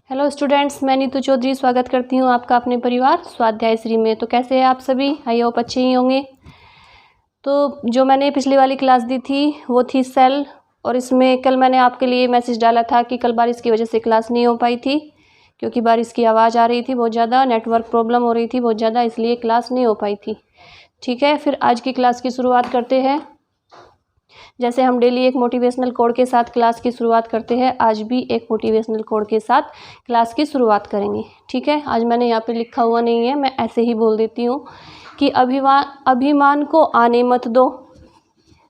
Hello students, मैं नीतू चौधरी स्वागत करती हूँ आपका अपने परिवार स्वाध्याय श्री में। तो कैसे हैं आप सभी? आई होप अच्छे ही होंगे। तो जो मैंने पिछली वाली क्लास दी थी वो थी सेल, और इसमें कल मैंने आपके लिए मैसेज डाला था कि कल बारिश की वजह से क्लास नहीं हो पाई थी, क्योंकि बारिश की आवाज़ आ रही थी बहुत ज़्यादा, नेटवर्क प्रॉब्लम हो रही थी बहुत ज़्यादा, इसलिए क्लास नहीं हो पाई थी। ठीक है, फिर आज की क्लास की शुरुआत करते हैं। जैसे हम डेली एक मोटिवेशनल कोड के साथ क्लास की शुरुआत करते हैं, आज भी एक मोटिवेशनल कोड के साथ क्लास की शुरुआत करेंगे। ठीक है, आज मैंने यहाँ पे लिखा हुआ नहीं है, मैं ऐसे ही बोल देती हूँ कि अभिमान को आने मत दो।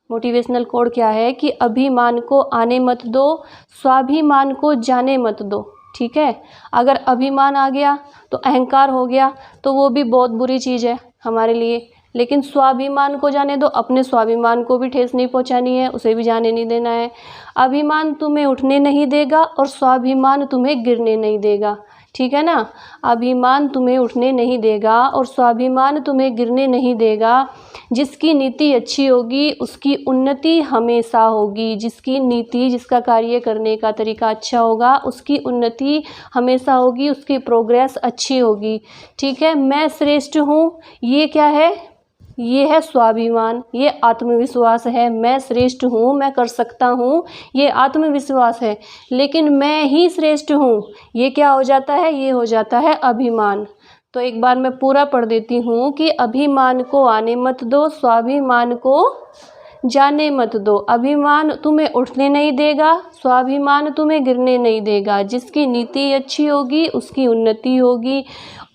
मोटिवेशनल कोड क्या है कि अभिमान को आने मत दो, स्वाभिमान को जाने मत दो। ठीक है, अगर अभिमान आ गया तो अहंकार हो गया, तो वो भी बहुत बुरी चीज़ है हमारे लिए। लेकिन स्वाभिमान को जाने दो, अपने स्वाभिमान को भी ठेस नहीं पहुंचानी है, उसे भी जाने नहीं देना है। अभिमान तुम्हें उठने नहीं देगा और स्वाभिमान तुम्हें गिरने नहीं देगा। ठीक है ना, अभिमान तुम्हें उठने नहीं देगा और स्वाभिमान तुम्हें गिरने नहीं देगा। जिसकी नीति अच्छी होगी उसकी उन्नति हमेशा होगी। जिसकी नीति, जिसका कार्य करने का तरीका अच्छा होगा उसकी उन्नति हमेशा होगी, उसकी प्रोग्रेस अच्छी होगी। ठीक है, मैं श्रेष्ठ हूँ, ये क्या है? ये है स्वाभिमान, ये आत्मविश्वास है। मैं श्रेष्ठ हूँ, मैं कर सकता हूँ, ये आत्मविश्वास है। लेकिन मैं ही श्रेष्ठ हूँ, ये क्या हो जाता है? ये हो जाता है अभिमान। तो एक बार मैं पूरा पढ़ देती हूँ कि अभिमान को आने मत दो, स्वाभिमान को जाने मत दो। अभिमान तुम्हें उठने नहीं देगा, स्वाभिमान तुम्हें गिरने नहीं देगा। जिसकी नीति अच्छी होगी उसकी उन्नति होगी।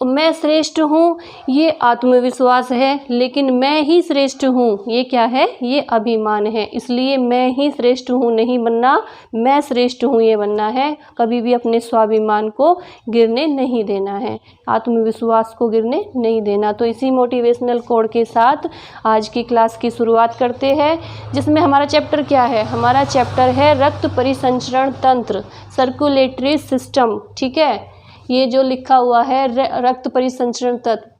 मैं श्रेष्ठ हूँ, ये आत्मविश्वास है। लेकिन मैं ही श्रेष्ठ हूँ, ये क्या है? ये अभिमान है। इसलिए मैं ही श्रेष्ठ हूँ नहीं बनना, मैं श्रेष्ठ हूँ ये बनना है। कभी भी अपने स्वाभिमान को गिरने नहीं देना है, आत्मविश्वास को गिरने नहीं देना। तो इसी मोटिवेशनल कोड के साथ आज की क्लास की शुरुआत करते हैं, जिसमें हमारा चैप्टर क्या है? हमारा चैप्टर है रक्त परिसंचरण तंत्र, सर्कुलेटरी सिस्टम। ठीक है, ये जो लिखा हुआ है रक्त परिसंचरण तंत्र,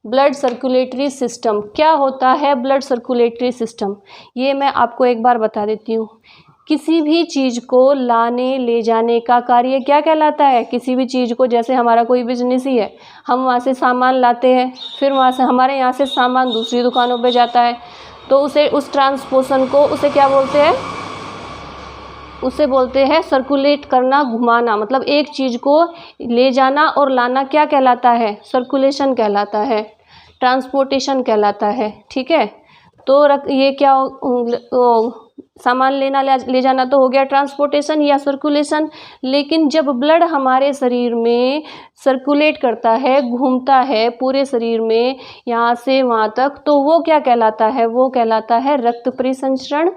ब्लड सर्कुलेटरी सिस्टम। क्या होता है ब्लड सर्कुलेटरी सिस्टम? ये मैं आपको एक बार बता देती हूँ। किसी भी चीज़ को लाने ले जाने का कार्य क्या कहलाता है? किसी भी चीज़ को, जैसे हमारा कोई बिजनेस ही है, हम वहाँ से सामान लाते हैं, फिर वहाँ से हमारे यहाँ से सामान दूसरी दुकानों पे जाता है, तो उसे, उस ट्रांसपोर्शन को, उसे क्या बोलते हैं? उसे बोलते हैं सर्कुलेट करना, घुमाना। मतलब एक चीज़ को ले जाना और लाना क्या कहलाता है? सर्कुलेशन कहलाता है, ट्रांसपोर्टेशन कहलाता है। ठीक है, तो ये क्या सामान लेना ले जाना तो हो गया ट्रांसपोर्टेशन या सर्कुलेशन। लेकिन जब ब्लड हमारे शरीर में सर्कुलेट करता है, घूमता है पूरे शरीर में यहाँ से वहाँ तक, तो वो क्या कहलाता है? वो कहलाता है रक्त परिसंचरण,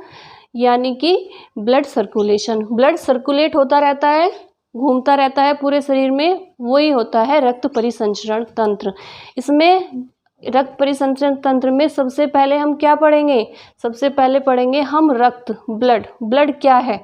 यानी कि ब्लड सर्कुलेशन। ब्लड सर्कुलेट होता रहता है, घूमता रहता है पूरे शरीर में, वही होता है रक्त परिसंचरण तंत्र। इसमें रक्त परिसंचरण तंत्र में सबसे पहले हम क्या पढ़ेंगे? सबसे पहले पढ़ेंगे हम रक्त, ब्लड। ब्लड क्या है?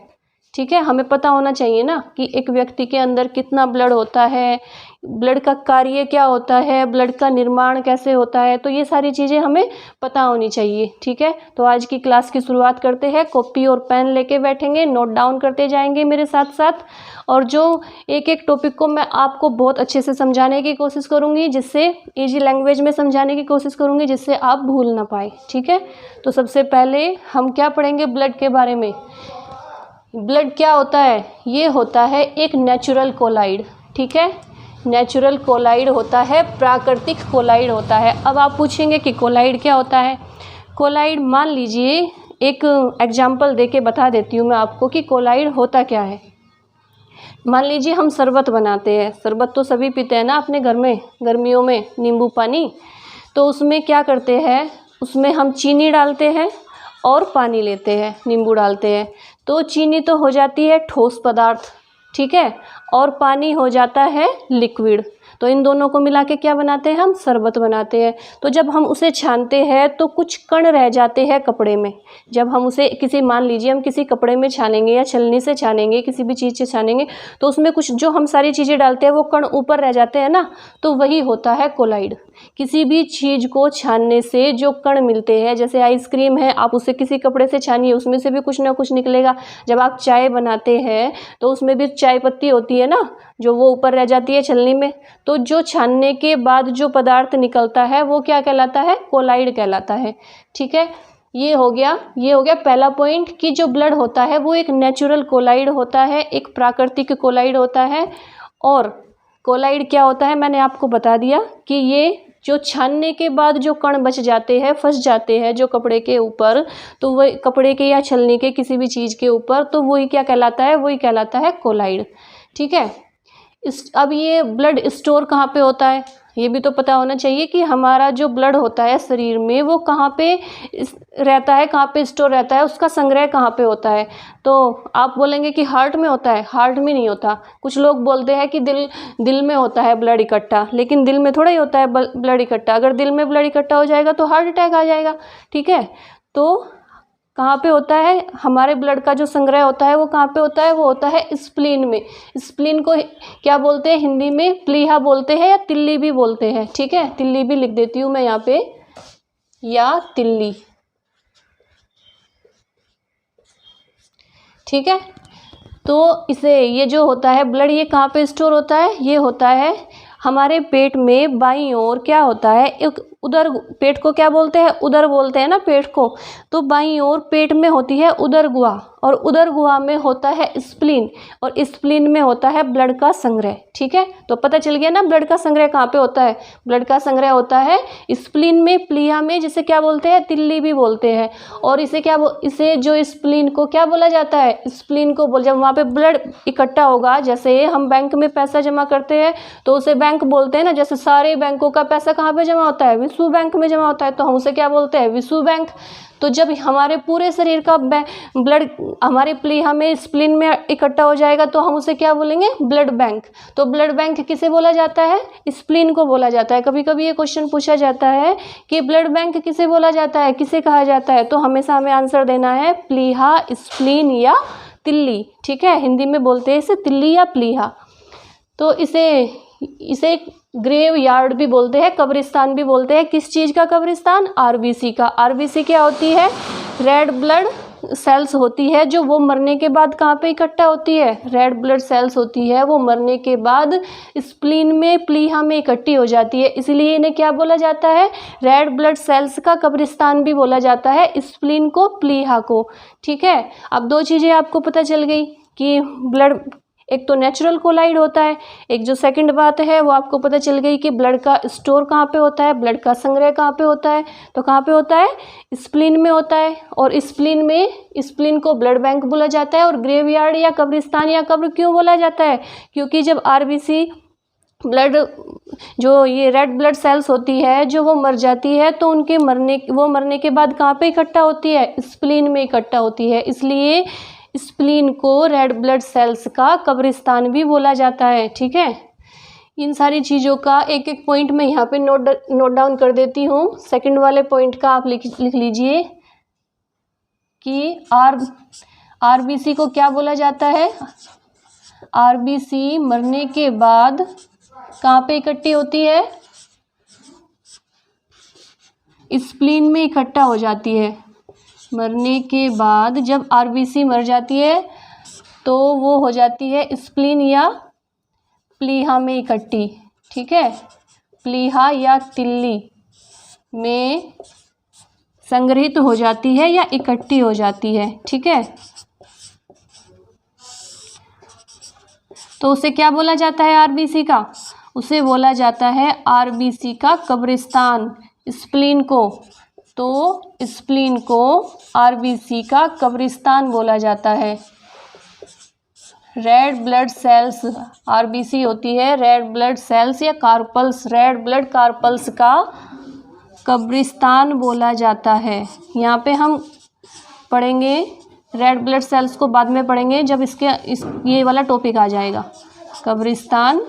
ठीक है, हमें पता होना चाहिए ना कि एक व्यक्ति के अंदर कितना ब्लड होता है, ब्लड का कार्य क्या होता है, ब्लड का निर्माण कैसे होता है, तो ये सारी चीज़ें हमें पता होनी चाहिए। ठीक है, तो आज की क्लास की शुरुआत करते हैं। कॉपी और पेन लेके बैठेंगे, नोट डाउन करते जाएंगे मेरे साथ साथ, और जो एक एक टॉपिक को मैं आपको बहुत अच्छे से समझाने की कोशिश करूँगी, जिससे ईजी लैंग्वेज में समझाने की कोशिश करूँगी, जिससे आप भूल ना पाए। ठीक है, तो सबसे पहले हम क्या पढ़ेंगे ब्लड के बारे में? ब्लड क्या होता है? ये होता है एक नेचुरल कोलाइड। ठीक है, नेचुरल कोलाइड होता है, प्राकृतिक कोलाइड होता है। अब आप पूछेंगे कि कोलाइड क्या होता है? कोलाइड, मान लीजिए एक एग्जाम्पल देके बता देती हूँ मैं आपको कि कोलाइड होता क्या है। मान लीजिए हम शरबत बनाते हैं, शरबत तो सभी पीते हैं ना अपने घर में, गर्मियों में नींबू पानी। तो उसमें क्या करते हैं? उसमें हम चीनी डालते हैं और पानी लेते हैं, नींबू डालते हैं, तो चीनी तो हो जाती है ठोस पदार्थ, ठीक है, और पानी हो जाता है लिक्विड। तो इन दोनों को मिला के क्या बनाते हैं? हम शरबत बनाते हैं। तो जब हम उसे छानते हैं तो कुछ कण रह जाते हैं कपड़े में। जब हम उसे किसी, मान लीजिए हम किसी कपड़े में छानेंगे या छलनी से छानेंगे, किसी भी चीज़ से छानेंगे, तो उसमें कुछ जो हम सारी चीज़ें डालते हैं वो कण ऊपर रह जाते हैं ना, तो वही होता है कोलाइड। किसी भी चीज़ को छानने से जो कण मिलते हैं, जैसे आइसक्रीम है, आप उसे किसी कपड़े से छानिए, उसमें से भी कुछ ना कुछ निकलेगा। जब आप चाय बनाते हैं तो उसमें भी चाय पत्ती होती है ना, जो वो ऊपर रह जाती है छलनी में, तो जो छानने के बाद जो पदार्थ निकलता है वो क्या कहलाता है? कोलाइड कहलाता है। ठीक है, ये हो गया पहला पॉइंट कि जो ब्लड होता है वो एक नेचुरल कोलाइड होता है, एक प्राकृतिक कोलाइड होता है। और कोलाइड क्या होता है मैंने आपको बता दिया कि ये जो छानने के बाद जो कण बच जाते हैं, फंस जाते हैं जो कपड़े के ऊपर, तो वही कपड़े के या छलनी के किसी भी चीज़ के ऊपर, तो वही क्या कहलाता है? वही कहलाता है कोलाइड। ठीक है, अब ये ब्लड स्टोर कहाँ पे होता है? ये भी तो पता होना चाहिए कि हमारा जो ब्लड होता है शरीर में वो कहाँ पे रहता है, कहाँ पे स्टोर रहता है, उसका संग्रह कहाँ पे होता है। तो आप बोलेंगे कि हार्ट में होता है, हार्ट में नहीं होता। कुछ लोग बोलते हैं कि दिल में होता है ब्लड इकट्ठा, लेकिन दिल में थोड़ा ही होता है ब्लड इकट्ठा। अगर दिल में ब्लड इकट्ठा हो जाएगा तो हार्ट अटैक आ जाएगा। ठीक है, तो कहाँ पे होता है हमारे ब्लड का जो संग्रह होता है वो कहाँ पे होता है? वो होता है स्प्लीन में। स्प्लीन को क्या बोलते हैं हिंदी में? प्लीहा बोलते हैं या तिल्ली भी बोलते हैं। ठीक है, तिल्ली भी लिख देती हूँ मैं यहाँ पे, या तिल्ली। ठीक है, तो इसे ये जो होता है ब्लड, ये कहाँ पे स्टोर होता है? ये होता है हमारे पेट में बाईं ओर। क्या होता है? एक उदर, पेट को क्या बोलते हैं? उदर बोलते हैं ना पेट को। तो बाईं ओर पेट में होती है उदर गुहा, और उदर गुहा में होता है स्प्लीन, और स्प्लीन में होता है ब्लड का संग्रह। ठीक है, तो पता चल गया ना ब्लड का संग्रह कहाँ पे होता है? ब्लड का संग्रह होता है स्प्लीन में, प्लीहा में, जिसे क्या बोलते हैं? तिल्ली भी बोलते हैं। और इसे जो स्प्लीन को क्या बोला जाता है? स्प्लीन को जब वहाँ पे ब्लड इकट्ठा होगा, जैसे हम बैंक में पैसा जमा करते हैं तो उसे बैंक बोलते हैं ना। जैसे सारे बैंकों का पैसा कहाँ पे जमा होता है? विश्व बैंक में जमा होता है, तो हम उसे क्या बोलते हैं? विश्व बैंक। तो जब हमारे पूरे शरीर का ब्लड हमारे प्लीहा में, स्प्लीन में इकट्ठा हो जाएगा तो हम उसे क्या बोलेंगे? Blood bank. तो ब्लड बैंक किसे बोला जाता है? स्प्लीन को बोला जाता है। कभी कभी ये क्वेश्चन पूछा जाता है कि ब्लड बैंक किसे बोला जाता है, किसे कहा जाता है? तो हमेशा हमें आंसर देना है प्लीहा, स्प्लीन या तिल्ली। ठीक है, हिंदी में बोलते हैं इसे तिल्ली या प्लीहा। तो इसे ग्रेव यार्ड भी बोलते हैं, कब्रिस्तान भी बोलते हैं। किस चीज़ का कब्रिस्तान? आरबीसी का। आरबीसी क्या होती है? रेड ब्लड सेल्स होती है, जो वो मरने के बाद कहाँ पे इकट्ठा होती है? रेड ब्लड सेल्स होती है, वो मरने के बाद स्प्लीन में, प्लीहा में इकट्ठी हो जाती है। इसलिए इन्हें क्या बोला जाता है? रेड ब्लड सेल्स का कब्रिस्तान भी बोला जाता है, स्प्लीन को, प्लीहा को। ठीक है, अब दो चीज़ें आपको पता चल गई कि ब्लड, एक तो नेचुरल कोलाइड होता है, एक जो सेकंड बात है वो आपको पता चल गई कि ब्लड का स्टोर कहाँ पे होता है, ब्लड का संग्रह कहाँ पे होता है। तो कहाँ पे होता है? स्प्लीन में होता है। और स्प्लीन को ब्लड बैंक बोला जाता है। और ग्रेवयार्ड या कब्रिस्तान या कब्र क्यों बोला जाता है? क्योंकि जब आरबीसी ब्लड, जो ये रेड ब्लड सेल्स होती है, जो वो मर जाती है तो वो मरने के बाद कहाँ पे इकट्ठा होती है? स्प्लीन में इकट्ठा होती है। इसलिए स्प्लीन को रेड ब्लड सेल्स का कब्रिस्तान भी बोला जाता है। ठीक है, इन सारी चीज़ों का एक एक पॉइंट मैं यहाँ पे नोट डाउन कर देती हूँ। सेकंड वाले पॉइंट का आप लिख लीजिए कि आरबीसी को क्या बोला जाता है? आरबीसी मरने के बाद कहाँ पे इकट्ठी होती है? स्प्लीन में इकट्ठा हो जाती है। मरने के बाद जब आरबीसी मर जाती है तो वो हो जाती है स्प्लीन या प्लीहा में इकट्ठी। ठीक है, प्लीहा या तिल्ली में संग्रहित हो जाती है या इकट्ठी हो जाती है। ठीक है, तो उसे क्या बोला जाता है? आरबीसी का, उसे बोला जाता है आरबीसी का कब्रिस्तान। स्प्लीन को, तो स्प्लीन को आरबीसी का कब्रिस्तान बोला जाता है। रेड ब्लड सेल्स, आरबीसी होती है रेड ब्लड सेल्स या कार्पल्स, रेड ब्लड कार्पल्स का कब्रिस्तान बोला जाता है। यहाँ पे हम पढ़ेंगे रेड ब्लड सेल्स को, बाद में पढ़ेंगे जब ये वाला टॉपिक आ जाएगा। कब्रिस्तान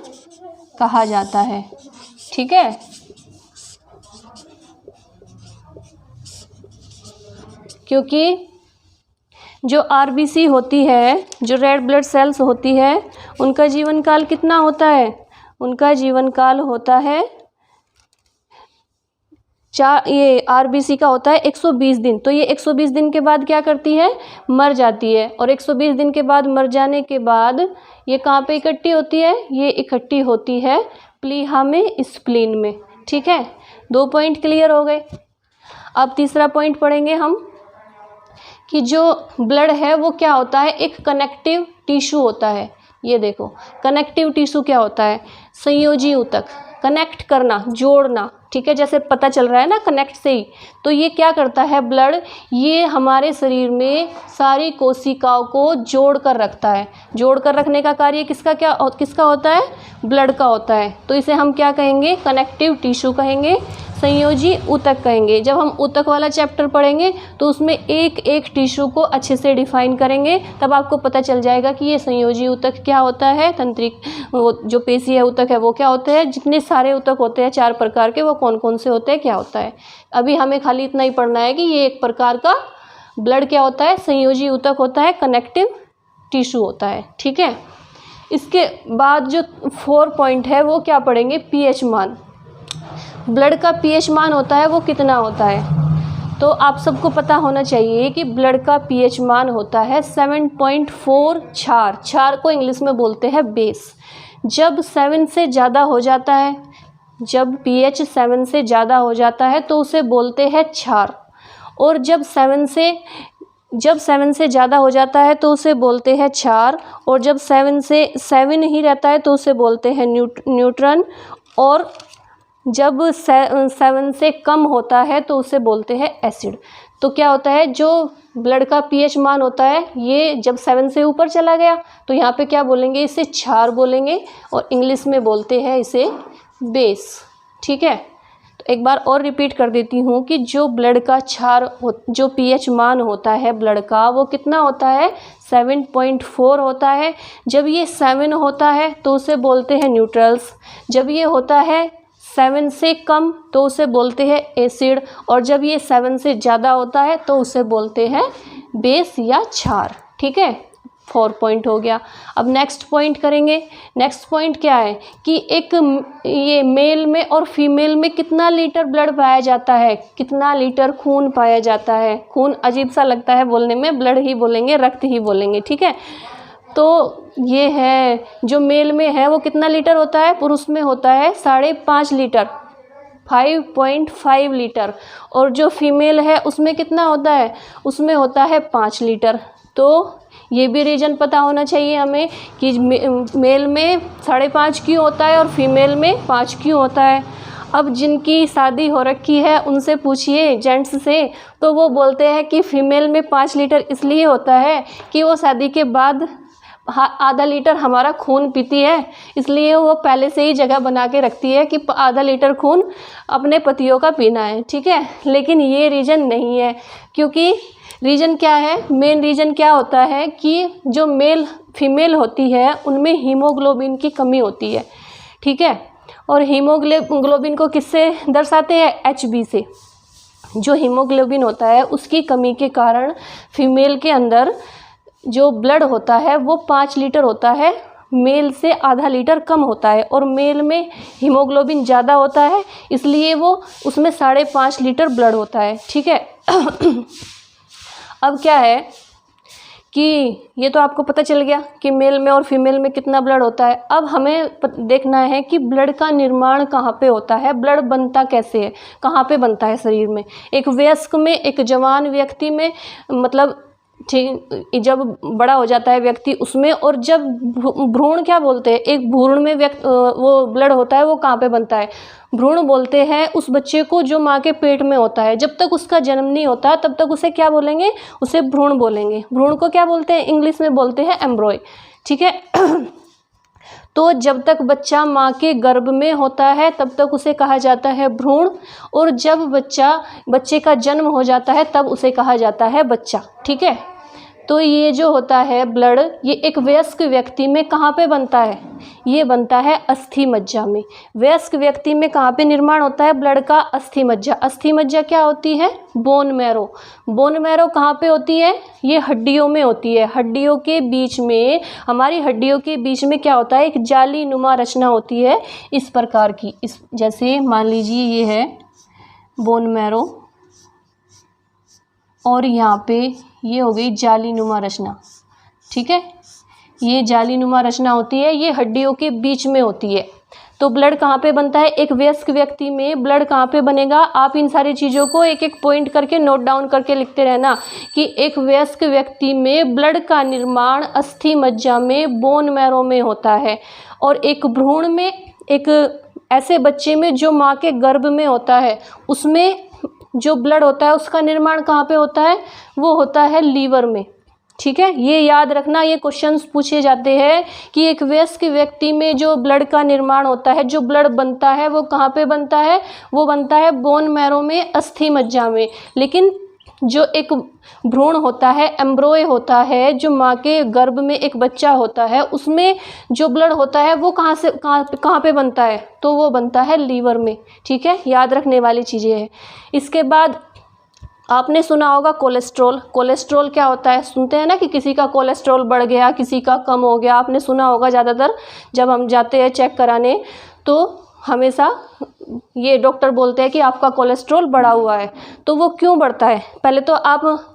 कहा जाता है। ठीक है, क्योंकि जो आरबीसी होती है, जो रेड ब्लड सेल्स होती है, उनका जीवन काल कितना होता है? उनका जीवन काल होता है ये आरबीसी का होता है 120 दिन। तो ये 120 दिन के बाद क्या करती है, मर जाती है। और 120 दिन के बाद मर जाने के बाद ये कहाँ पे इकट्ठी होती है, ये इकट्ठी होती है प्लीहा में, स्प्लीन में। ठीक है, 2 पॉइंट क्लियर हो गए। अब तीसरा पॉइंट पढ़ेंगे हम कि जो ब्लड है वो क्या होता है, एक कनेक्टिव टिश्यू होता है। ये देखो कनेक्टिव टिश्यू क्या होता है, संयोजी ऊतक, कनेक्ट करना, जोड़ना। ठीक है, जैसे पता चल रहा है ना कनेक्ट से ही। तो ये क्या करता है ब्लड, ये हमारे शरीर में सारी कोशिकाओं को जोड़ कर रखता है। जोड़ कर रखने का कार्य किसका होता है, ब्लड का होता है। तो इसे हम क्या कहेंगे, कनेक्टिव टिश्यू कहेंगे, संयोजी ऊतक कहेंगे। जब हम ऊतक वाला चैप्टर पढ़ेंगे तो उसमें एक एक टिश्यू को अच्छे से डिफाइन करेंगे, तब आपको पता चल जाएगा कि ये संयोजी ऊतक क्या होता है, तंत्रिक वो जो पेशी है ऊतक है वो क्या होते हैं, जितने सारे ऊतक होते हैं 4 प्रकार के, वो कौन कौन से होते हैं, क्या होता है। अभी हमें खाली इतना ही पढ़ना है कि ये एक प्रकार का ब्लड क्या होता है, संयोजी ऊतक होता है, कनेक्टिव टिश्यू होता है। ठीक है, इसके बाद जो 4 पॉइंट है वो क्या पढ़ेंगे, पीएच मान। ब्लड का पीएच मान होता है वो कितना होता है, तो आप सबको पता होना चाहिए कि ब्लड का पीएच मान होता है 7.4 क्षार। क्षार को इंग्लिश में बोलते हैं बेस। जब 7 से ज़्यादा हो जाता है, जब पीएच 7 से ज़्यादा हो जाता है तो उसे बोलते हैं क्षार। और जब 7 से ज़्यादा हो जाता है तो उसे बोलते हैं क्षार। और जब 7 ही रहता है तो उसे बोलते हैं न्यूट्रन। और जब 7 से कम होता है तो उसे बोलते हैं एसिड। तो क्या होता है, जो ब्लड का पीएच मान होता है ये जब 7 से ऊपर चला गया तो यहाँ पे क्या बोलेंगे, इसे क्षार बोलेंगे, और इंग्लिश में बोलते हैं इसे बेस। ठीक है, तो एक बार और रिपीट कर देती हूँ कि जो ब्लड का जो पीएच मान होता है ब्लड का वो कितना होता है, 7.4 होता है। जब ये 7 होता है तो उसे बोलते हैं न्यूट्रल्स। जब ये होता है 7 से कम तो उसे बोलते हैं एसिड। और जब ये 7 से ज़्यादा होता है तो उसे बोलते हैं बेस या क्षार। ठीक है, 4 पॉइंट हो गया। अब नेक्स्ट पॉइंट करेंगे। नेक्स्ट पॉइंट क्या है कि ये मेल में और फीमेल में कितना लीटर ब्लड पाया जाता है, कितना लीटर खून पाया जाता है। खून अजीब सा लगता है बोलने में, ब्लड ही बोलेंगे, रक्त ही बोलेंगे। ठीक है, तो ये है जो मेल में है वो कितना लीटर होता है, पुरुष में होता है 5.5 लीटर, 5.5 लीटर। और जो फीमेल है उसमें कितना होता है, उसमें होता है 5 लीटर। तो ये भी रीज़न पता होना चाहिए हमें कि मेल में 5.5 क्यों होता है और फीमेल में 5 क्यों होता है। अब जिनकी शादी हो रखी है उनसे पूछिए जेंट्स से, तो वो बोलते हैं कि फीमेल में 5 लीटर इसलिए होता है कि वो शादी के बाद आधा लीटर हमारा खून पीती है, इसलिए वो पहले से ही जगह बना के रखती है कि आधा लीटर खून अपने पतियों का पीना है। ठीक है, लेकिन ये रीज़न नहीं है, क्योंकि रीज़न क्या है, मेन रीज़न क्या होता है कि जो फीमेल होती है उनमें हीमोग्लोबिन की कमी होती है। ठीक है, और हीमोग्लोबिन को किससे दर्शाते हैं, HB से। जो हीमोग्लोबिन होता है उसकी कमी के कारण फीमेल के अंदर जो ब्लड होता है वो 5 लीटर होता है, मेल से आधा लीटर कम होता है। और मेल में हीमोग्लोबिन ज़्यादा होता है, इसलिए वो उसमें 5.5 लीटर ब्लड होता है। ठीक है, अब क्या है कि ये तो आपको पता चल गया कि मेल में और फीमेल में कितना ब्लड होता है। अब हमें देखना है कि ब्लड का निर्माण कहाँ पे होता है, ब्लड बनता कैसे है, कहाँ पे बनता है शरीर में। एक वयस्क में, एक जवान व्यक्ति में, मतलब ठीक जब बड़ा हो जाता है व्यक्ति उसमें। और जब भ्रूण क्या बोलते हैं, एक भ्रूण में वो ब्लड होता है वो कहाँ पे बनता है, भ्रूण बोलते हैं उस बच्चे को जो माँ के पेट में होता है। जब तक उसका जन्म नहीं होता तब तक उसे क्या बोलेंगे, उसे भ्रूण बोलेंगे। भ्रूण को क्या बोलते हैं, इंग्लिश में बोलते हैं एम्ब्रॉय। ठीक है, तो जब तक बच्चा माँ के गर्भ में होता है तब तक उसे कहा जाता है भ्रूण। और जब बच्चे का जन्म हो जाता है तब उसे कहा जाता है बच्चा। ठीक है, तो ये जो होता है ब्लड, ये एक वयस्क व्यक्ति में कहाँ पे बनता है, ये बनता है अस्थि मज्जा में। वयस्क व्यक्ति में कहाँ पे निर्माण होता है ब्लड का, अस्थि मज्जा। अस्थि मज्जा क्या होती है, बोन मैरो। बोन मैरो कहाँ पे होती है, ये हड्डियों में होती है। हड्डियों के बीच में, हमारी हड्डियों के बीच में क्या होता है, एक जाली नुमा रचना होती है इस प्रकार की। जैसे मान लीजिए ये है बोन मैरो, और यहाँ पे ये हो गई जालीनुमा रचना। ठीक है, ये जालीनुमा रचना होती है, ये हड्डियों के बीच में होती है। तो ब्लड कहाँ पे बनता है? एक वयस्क व्यक्ति में ब्लड कहाँ पे बनेगा? आप इन सारी चीज़ों को एक एक पॉइंट करके नोट डाउन करके लिखते रहना कि एक वयस्क व्यक्ति में ब्लड का निर्माण अस्थि मज्जा में, बोन मैरो में होता है, और एक भ्रूण में, एक ऐसे बच्चे में जो माँ के गर्भ में होता है, उसमें जो ब्लड होता है उसका निर्माण कहाँ पे होता है? वो होता है लीवर में। ठीक है, ये याद रखना, ये क्वेश्चंस पूछे जाते हैं कि एक वयस्क व्यक्ति में जो ब्लड का निर्माण होता है, जो ब्लड बनता है, वो कहाँ पे बनता है? वो बनता है बोन मैरो में, अस्थि मज्जा में। लेकिन जो एक भ्रूण होता है, एम्ब्रोय होता है, जो माँ के गर्भ में एक बच्चा होता है, उसमें जो ब्लड होता है वो कहाँ पे बनता है? तो वो बनता है लीवर में। ठीक है, याद रखने वाली चीज़ें हैं। इसके बाद आपने सुना होगा कोलेस्ट्रॉल। कोलेस्ट्रॉल क्या होता है? सुनते हैं ना कि किसी का कोलेस्ट्रॉल बढ़ गया, किसी का कम हो गया। आपने सुना होगा, ज़्यादातर जब हम जाते हैं चेक कराने तो हमेशा ये डॉक्टर बोलते हैं कि आपका कोलेस्ट्रॉल बढ़ा हुआ है। तो वो क्यों बढ़ता है? पहले तो आप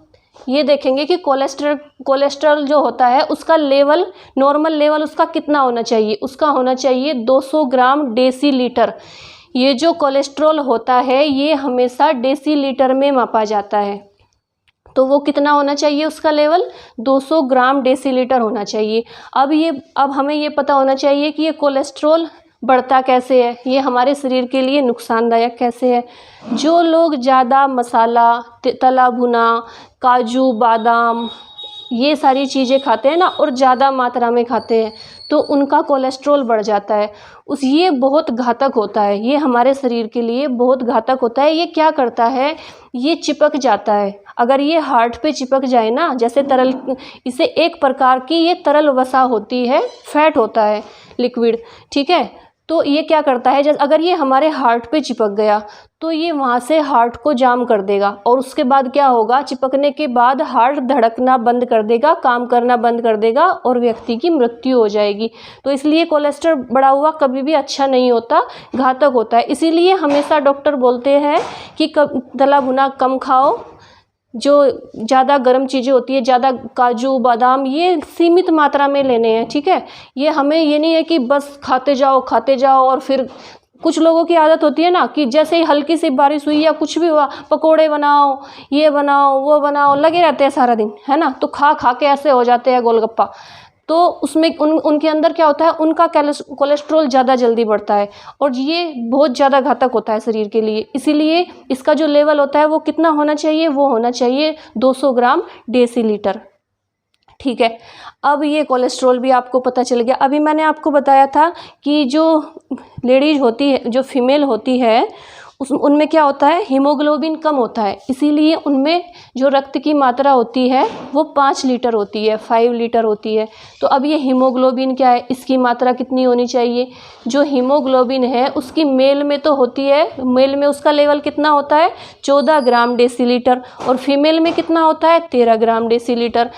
ये देखेंगे कि कोलेस्ट्रॉल जो होता है उसका लेवल, नॉर्मल लेवल उसका कितना होना चाहिए? उसका होना चाहिए 200 ग्राम डेसीलीटर। ये जो कोलेस्ट्रॉल होता है ये हमेशा डेसीलीटर में मापा जाता है। तो वो कितना होना चाहिए? उसका लेवल 200 ग्राम डेसीलीटर होना चाहिए। अब हमें ये पता होना चाहिए कि ये कोलेस्ट्रॉल बढ़ता कैसे है, ये हमारे शरीर के लिए नुकसानदायक कैसे है। जो लोग ज़्यादा मसाला, तला भुना, काजू बादाम, ये सारी चीज़ें खाते हैं ना, और ज़्यादा मात्रा में खाते हैं, तो उनका कोलेस्ट्रॉल बढ़ जाता है। ये बहुत घातक होता है, ये हमारे शरीर के लिए बहुत घातक होता है। ये क्या करता है? ये चिपक जाता है। अगर ये हार्ट पे चिपक जाए ना, जैसे तरल, इसे एक प्रकार की ये तरल वसा होती है, फैट होता है, लिक्विड। ठीक है, तो ये क्या करता है, जैसे अगर ये हमारे हार्ट पे चिपक गया तो ये वहाँ से हार्ट को जाम कर देगा, और उसके बाद क्या होगा? चिपकने के बाद हार्ट धड़कना बंद कर देगा, काम करना बंद कर देगा, और व्यक्ति की मृत्यु हो जाएगी। तो इसलिए कोलेस्ट्रॉल बढ़ा हुआ कभी भी अच्छा नहीं होता, घातक होता है। इसीलिए हमेशा डॉक्टर बोलते हैं कि तला भुना कम खाओ, जो ज़्यादा गर्म चीज़ें होती है, ज़्यादा काजू बादाम, ये सीमित मात्रा में लेने हैं। ठीक है, ये हमें ये नहीं है कि बस खाते जाओ, और फिर कुछ लोगों की आदत होती है ना कि जैसे ही हल्की सी बारिश हुई या कुछ भी हुआ, पकोड़े बनाओ, ये बनाओ, वो बनाओ, लगे रहते हैं सारा दिन, है ना। तो खा के ऐसे हो जाते हैं गोलगप्पा। तो उसमें उनके अंदर क्या होता है? उनका कोलेस्ट्रॉल ज़्यादा जल्दी बढ़ता है, और ये बहुत ज़्यादा घातक होता है शरीर के लिए। इसीलिए इसका जो लेवल होता है वो कितना होना चाहिए? वो होना चाहिए 200 ग्राम डेसीलीटर। ठीक है, अब ये कोलेस्ट्रॉल भी आपको पता चल गया। अभी मैंने आपको बताया था कि जो लेडीज होती है, जो फीमेल होती है, उनमें क्या होता है? हीमोग्लोबिन कम होता है। इसीलिए उनमें जो रक्त की मात्रा होती है वो 5 लीटर होती है, 5 लीटर होती है। तो अब ये हीमोग्लोबिन क्या है? इसकी मात्रा कितनी होनी चाहिए? जो हीमोग्लोबिन है उसकी मेल में तो होती है, मेल में उसका लेवल कितना होता है? 14 ग्राम डेसीलीटर, और फीमेल में कितना होता है? 13 ग्राम डेसीलीटर।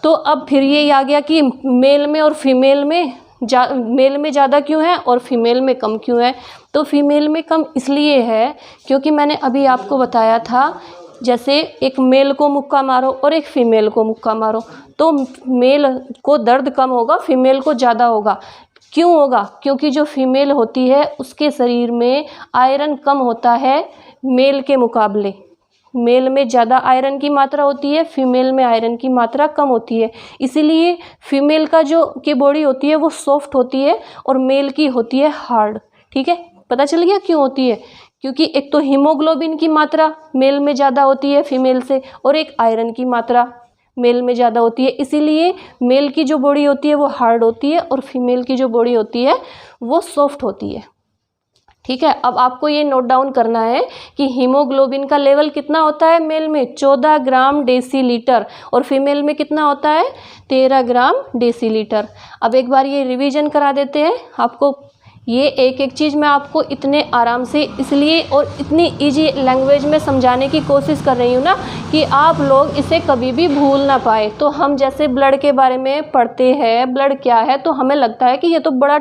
तो अब फिर ये आ गया कि मेल में और फीमेल में मेल में ज़्यादा क्यों है और फीमेल में कम क्यों है? तो फीमेल में कम इसलिए है क्योंकि मैंने अभी आपको बताया था, जैसे एक मेल को मुक्का मारो और एक फीमेल को मुक्का मारो, तो मेल को दर्द कम होगा, फीमेल को ज़्यादा होगा। क्यों होगा? क्योंकि जो फीमेल होती है उसके शरीर में आयरन कम होता है मेल के मुकाबले। मेल में ज़्यादा आयरन की मात्रा होती है, फीमेल में आयरन की मात्रा कम होती है। इसीलिए फीमेल का जो की बॉडी होती है वो सॉफ्ट होती है और मेल की होती है हार्ड। ठीक है, पता चल गया क्यों होती है? क्योंकि एक तो हीमोग्लोबिन की मात्रा मेल में ज़्यादा होती है फीमेल से, और एक आयरन की मात्रा मेल में ज़्यादा होती है। इसीलिए मेल की जो बॉडी होती है वो हार्ड होती है और फीमेल की जो बॉडी होती है वो सॉफ्ट होती है। ठीक है, अब आपको ये नोट डाउन करना है कि हीमोग्लोबिन का लेवल कितना होता है मेल में? 14 ग्राम डेसीलीटर, और फीमेल में कितना होता है? 13 ग्राम डेसीलीटर। अब एक बार ये रिवीजन करा देते हैं आपको। ये एक एक चीज़ मैं आपको इतने आराम से इसलिए और इतनी इजी लैंग्वेज में समझाने की कोशिश कर रही हूँ ना कि आप लोग इसे कभी भी भूल ना पाए। तो हम जैसे ब्लड के बारे में पढ़ते हैं, ब्लड क्या है, तो हमें लगता है कि ये तो बड़ा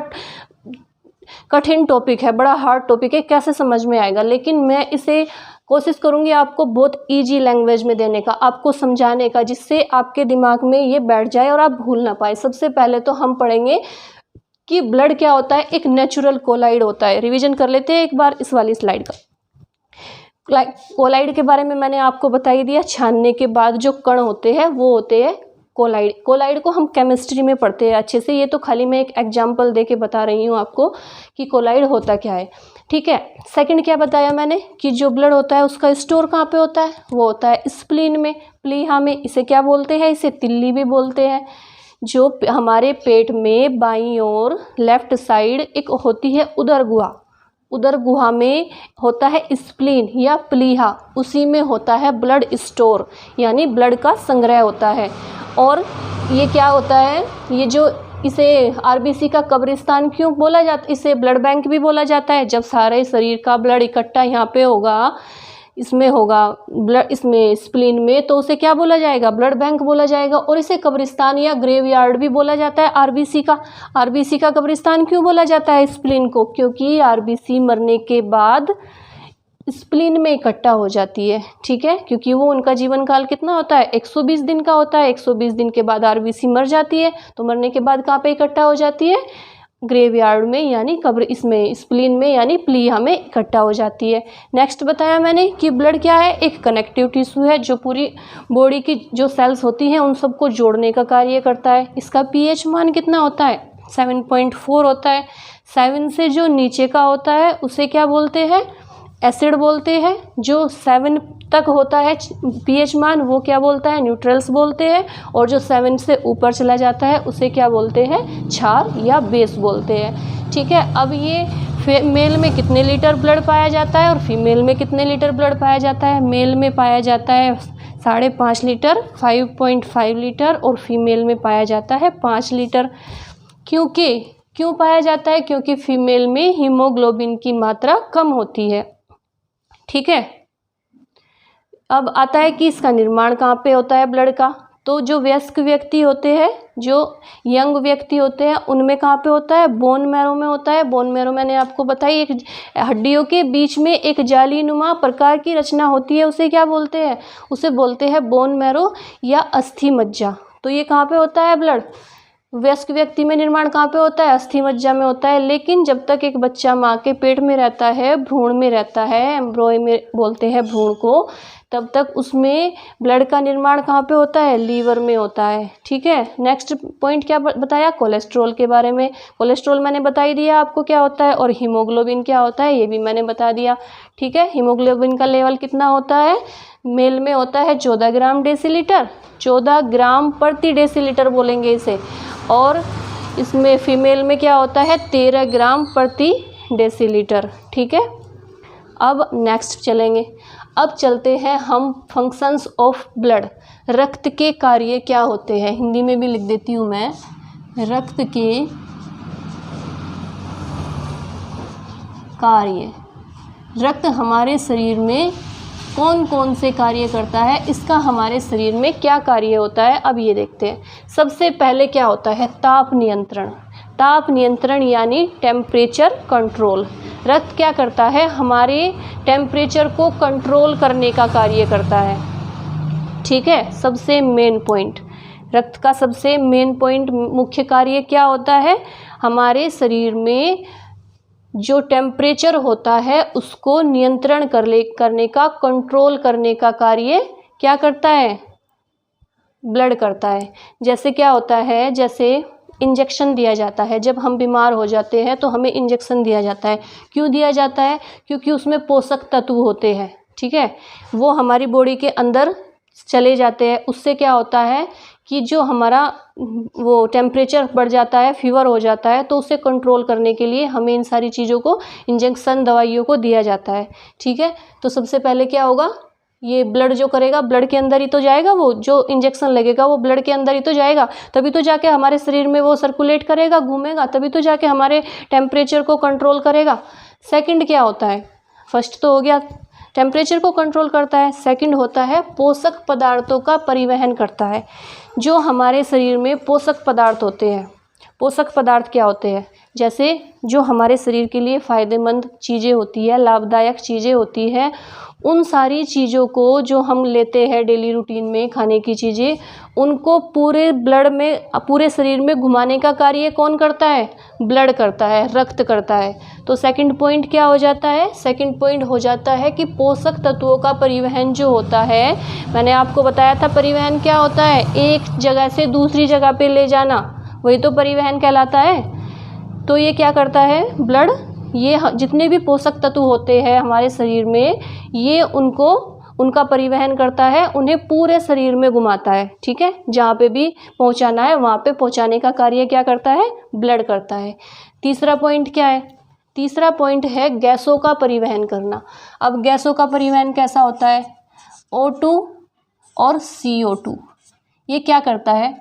कठिन टॉपिक है, बड़ा हार्ड टॉपिक है, कैसे समझ में आएगा। लेकिन मैं इसे कोशिश करूँगी आपको बहुत ईजी लैंग्वेज में देने का, आपको समझाने का, जिससे आपके दिमाग में ये बैठ जाए और आप भूल ना पाए। सबसे पहले तो हम पढ़ेंगे कि ब्लड क्या होता है। एक नेचुरल कोलाइड होता है। रिवीजन कर लेते हैं एक बार इस वाली स्लाइड का। कोलाइड के बारे में मैंने आपको बता ही दिया। छानने के बाद जो कण होते हैं वो होते हैं कोलाइड। कोलाइड को हम केमिस्ट्री में पढ़ते हैं अच्छे से। ये तो खाली मैं एक एग्जांपल दे के बता रही हूँ आपको कि कोलाइड होता क्या है, ठीक है। सेकंड क्या बताया मैंने कि जो ब्लड होता है उसका स्टोर कहाँ पे होता है, वो होता है स्प्लीन में, प्लीहा में। इसे क्या बोलते हैं, इसे तिल्ली भी बोलते हैं। जो हमारे पेट में बाईं ओर लेफ्ट साइड एक होती है उदर गुहा, उदर गुहा में होता है स्प्लीन या प्लीहा, उसी में होता है ब्लड स्टोर, यानी ब्लड का संग्रह होता है। और ये क्या होता है, ये जो इसे आरबीसी का कब्रिस्तान क्यों बोला जाता है, इसे ब्लड बैंक भी बोला जाता है। जब सारे शरीर का ब्लड इकट्ठा यहाँ पे होगा, इसमें होगा ब्लड, इसमें स्प्लीन में, तो उसे क्या बोला जाएगा, ब्लड बैंक बोला जाएगा। और इसे कब्रिस्तान या ग्रेवयार्ड भी बोला जाता है आरबीसी का। आरबीसी का कब्रिस्तान क्यों बोला जाता है स्प्लीन को, क्योंकि आरबीसी मरने के बाद स्प्लीन में इकट्ठा हो जाती है, ठीक है। क्योंकि वो उनका जीवन काल कितना होता है, 120 दिन का होता है। 120 दिन के बाद आरबीसी मर जाती है, तो मरने के बाद कहाँ पे इकट्ठा हो जाती है, ग्रेवयार्ड में, यानी कब्र, इसमें स्प्लीन में यानी प्लीहा में इकट्ठा हो जाती है। नेक्स्ट बताया मैंने कि ब्लड क्या है, एक कनेक्टिव टिश्यू है जो पूरी बॉडी की जो सेल्स होती हैं उन सबको जोड़ने का कार्य करता है। इसका पीएच मान कितना होता है, 7.4 होता है। 7 से जो नीचे का होता है उसे क्या बोलते हैं, एसिड बोलते हैं। जो 7 तक होता है पीएच मान वो क्या बोलता है, न्यूट्रल्स बोलते हैं। और जो 7 से ऊपर चला जाता है उसे क्या बोलते हैं, क्षार या बेस बोलते हैं, ठीक है। अब ये मेल में कितने लीटर ब्लड पाया जाता है और फीमेल में कितने लीटर ब्लड पाया जाता है। मेल में पाया जाता है 5.5 लीटर, 5.5 लीटर, और फीमेल में पाया जाता है 5 लीटर। क्यों पाया जाता है, क्योंकि फीमेल में हीमोग्लोबिन की मात्रा कम होती है, ठीक है। अब आता है कि इसका निर्माण कहाँ पे होता है ब्लड का। तो जो वयस्क व्यक्ति होते हैं, जो यंग व्यक्ति होते हैं, उनमें कहाँ पे होता है, बोन मैरो में होता है। बोन मैरो मैंने आपको बताई, एक हड्डियों के बीच में एक जालीनुमा प्रकार की रचना होती है, उसे क्या बोलते हैं, उसे बोलते हैं बोन मैरो या अस्थि मज्जा। तो ये कहाँ पे होता है ब्लड, वयस्क व्यक्ति में निर्माण कहाँ पे होता है, अस्थि मज्जा में होता है। लेकिन जब तक एक बच्चा माँ के पेट में रहता है, भ्रूण में रहता है, एम्ब्रॉय में बोलते हैं भ्रूण को, तब तक उसमें ब्लड का निर्माण कहाँ पे होता है, लीवर में होता है, ठीक है। नेक्स्ट पॉइंट क्या बताया, कोलेस्ट्रॉल के बारे में। कोलेस्ट्रॉल मैंने बता ही दिया आपको क्या होता है, और हीमोग्लोबिन क्या होता है ये भी मैंने बता दिया, ठीक है। हीमोग्लोबिन का लेवल कितना होता है, मेल में होता है 14 ग्राम डेसीलीटर, 14 ग्राम प्रति डेसीलीटर बोलेंगे इसे। और इसमें फीमेल में क्या होता है, 13 ग्राम प्रति डेसीलीटर, ठीक है। अब नेक्स्ट चलेंगे, अब चलते हैं हम फंक्शंस ऑफ ब्लड। रक्त के कार्य क्या होते हैं, हिंदी में भी लिख देती हूँ मैं, रक्त के कार्य। रक्त हमारे शरीर में कौन कौन से कार्य करता है, इसका हमारे शरीर में क्या कार्य होता है, अब ये देखते हैं। सबसे पहले क्या होता है, ताप नियंत्रण। ताप नियंत्रण यानी टेम्परेचर कंट्रोल। रक्त क्या करता है, हमारे टेम्परेचर को कंट्रोल करने का कार्य करता है, ठीक है। सबसे मेन पॉइंट, रक्त का सबसे मेन पॉइंट, मुख्य कार्य क्या होता है, हमारे शरीर में जो टेम्परेचर होता है उसको नियंत्रण करने का, कंट्रोल करने का कार्य क्या करता है, ब्लड करता है। जैसे क्या होता है, जैसे इंजेक्शन दिया जाता है, जब हम बीमार हो जाते हैं तो हमें इंजेक्शन दिया जाता है। क्यों दिया जाता है, क्योंकि उसमें पोषक तत्व होते हैं, ठीक है, वो हमारी बॉडी के अंदर चले जाते हैं। उससे क्या होता है कि जो हमारा वो टेम्परेचर बढ़ जाता है, फीवर हो जाता है, तो उसे कंट्रोल करने के लिए हमें इन सारी चीज़ों को, इंजेक्शन दवाइयों को दिया जाता है, ठीक है। तो सबसे पहले क्या होगा, ये ब्लड जो करेगा, ब्लड के अंदर ही तो जाएगा, वो जो इंजेक्शन लगेगा वो ब्लड के अंदर ही तो जाएगा, तभी तो जाके हमारे शरीर में वो सर्कुलेट करेगा, घूमेगा, तभी तो जाके हमारे टेम्परेचर को कंट्रोल करेगा। सेकंड क्या होता है, फर्स्ट तो हो गया टेम्परेचर को कंट्रोल करता है, सेकंड होता है पोषक पदार्थों का परिवहन करता है। जो हमारे शरीर में पोषक पदार्थ होते हैं, पोषक पदार्थ क्या होते हैं, जैसे जो हमारे शरीर के लिए फ़ायदेमंद चीज़ें होती है, लाभदायक चीज़ें होती हैं, उन सारी चीज़ों को जो हम लेते हैं डेली रूटीन में खाने की चीज़ें, उनको पूरे ब्लड में, पूरे शरीर में घुमाने का कार्य कौन करता है? ब्लड करता है, रक्त करता है। तो सेकंड पॉइंट क्या हो जाता है? सेकंड पॉइंट हो जाता है कि पोषक तत्वों का परिवहन जो होता है, मैंने आपको बताया था परिवहन क्या होता है, एक जगह से दूसरी जगह पे ले जाना, वही तो परिवहन कहलाता है। तो ये क्या करता है? ब्लड, ये जितने भी पोषक तत्व होते हैं हमारे शरीर में, ये उनका परिवहन करता है, उन्हें पूरे शरीर में घुमाता है, ठीक है। जहाँ पे भी पहुँचाना है वहाँ पे पहुँचाने का कार्य क्या करता है? ब्लड करता है। तीसरा पॉइंट क्या है? तीसरा पॉइंट है गैसों का परिवहन करना। अब गैसों का परिवहन कैसा होता है? O2 और CO2, ये क्या करता है?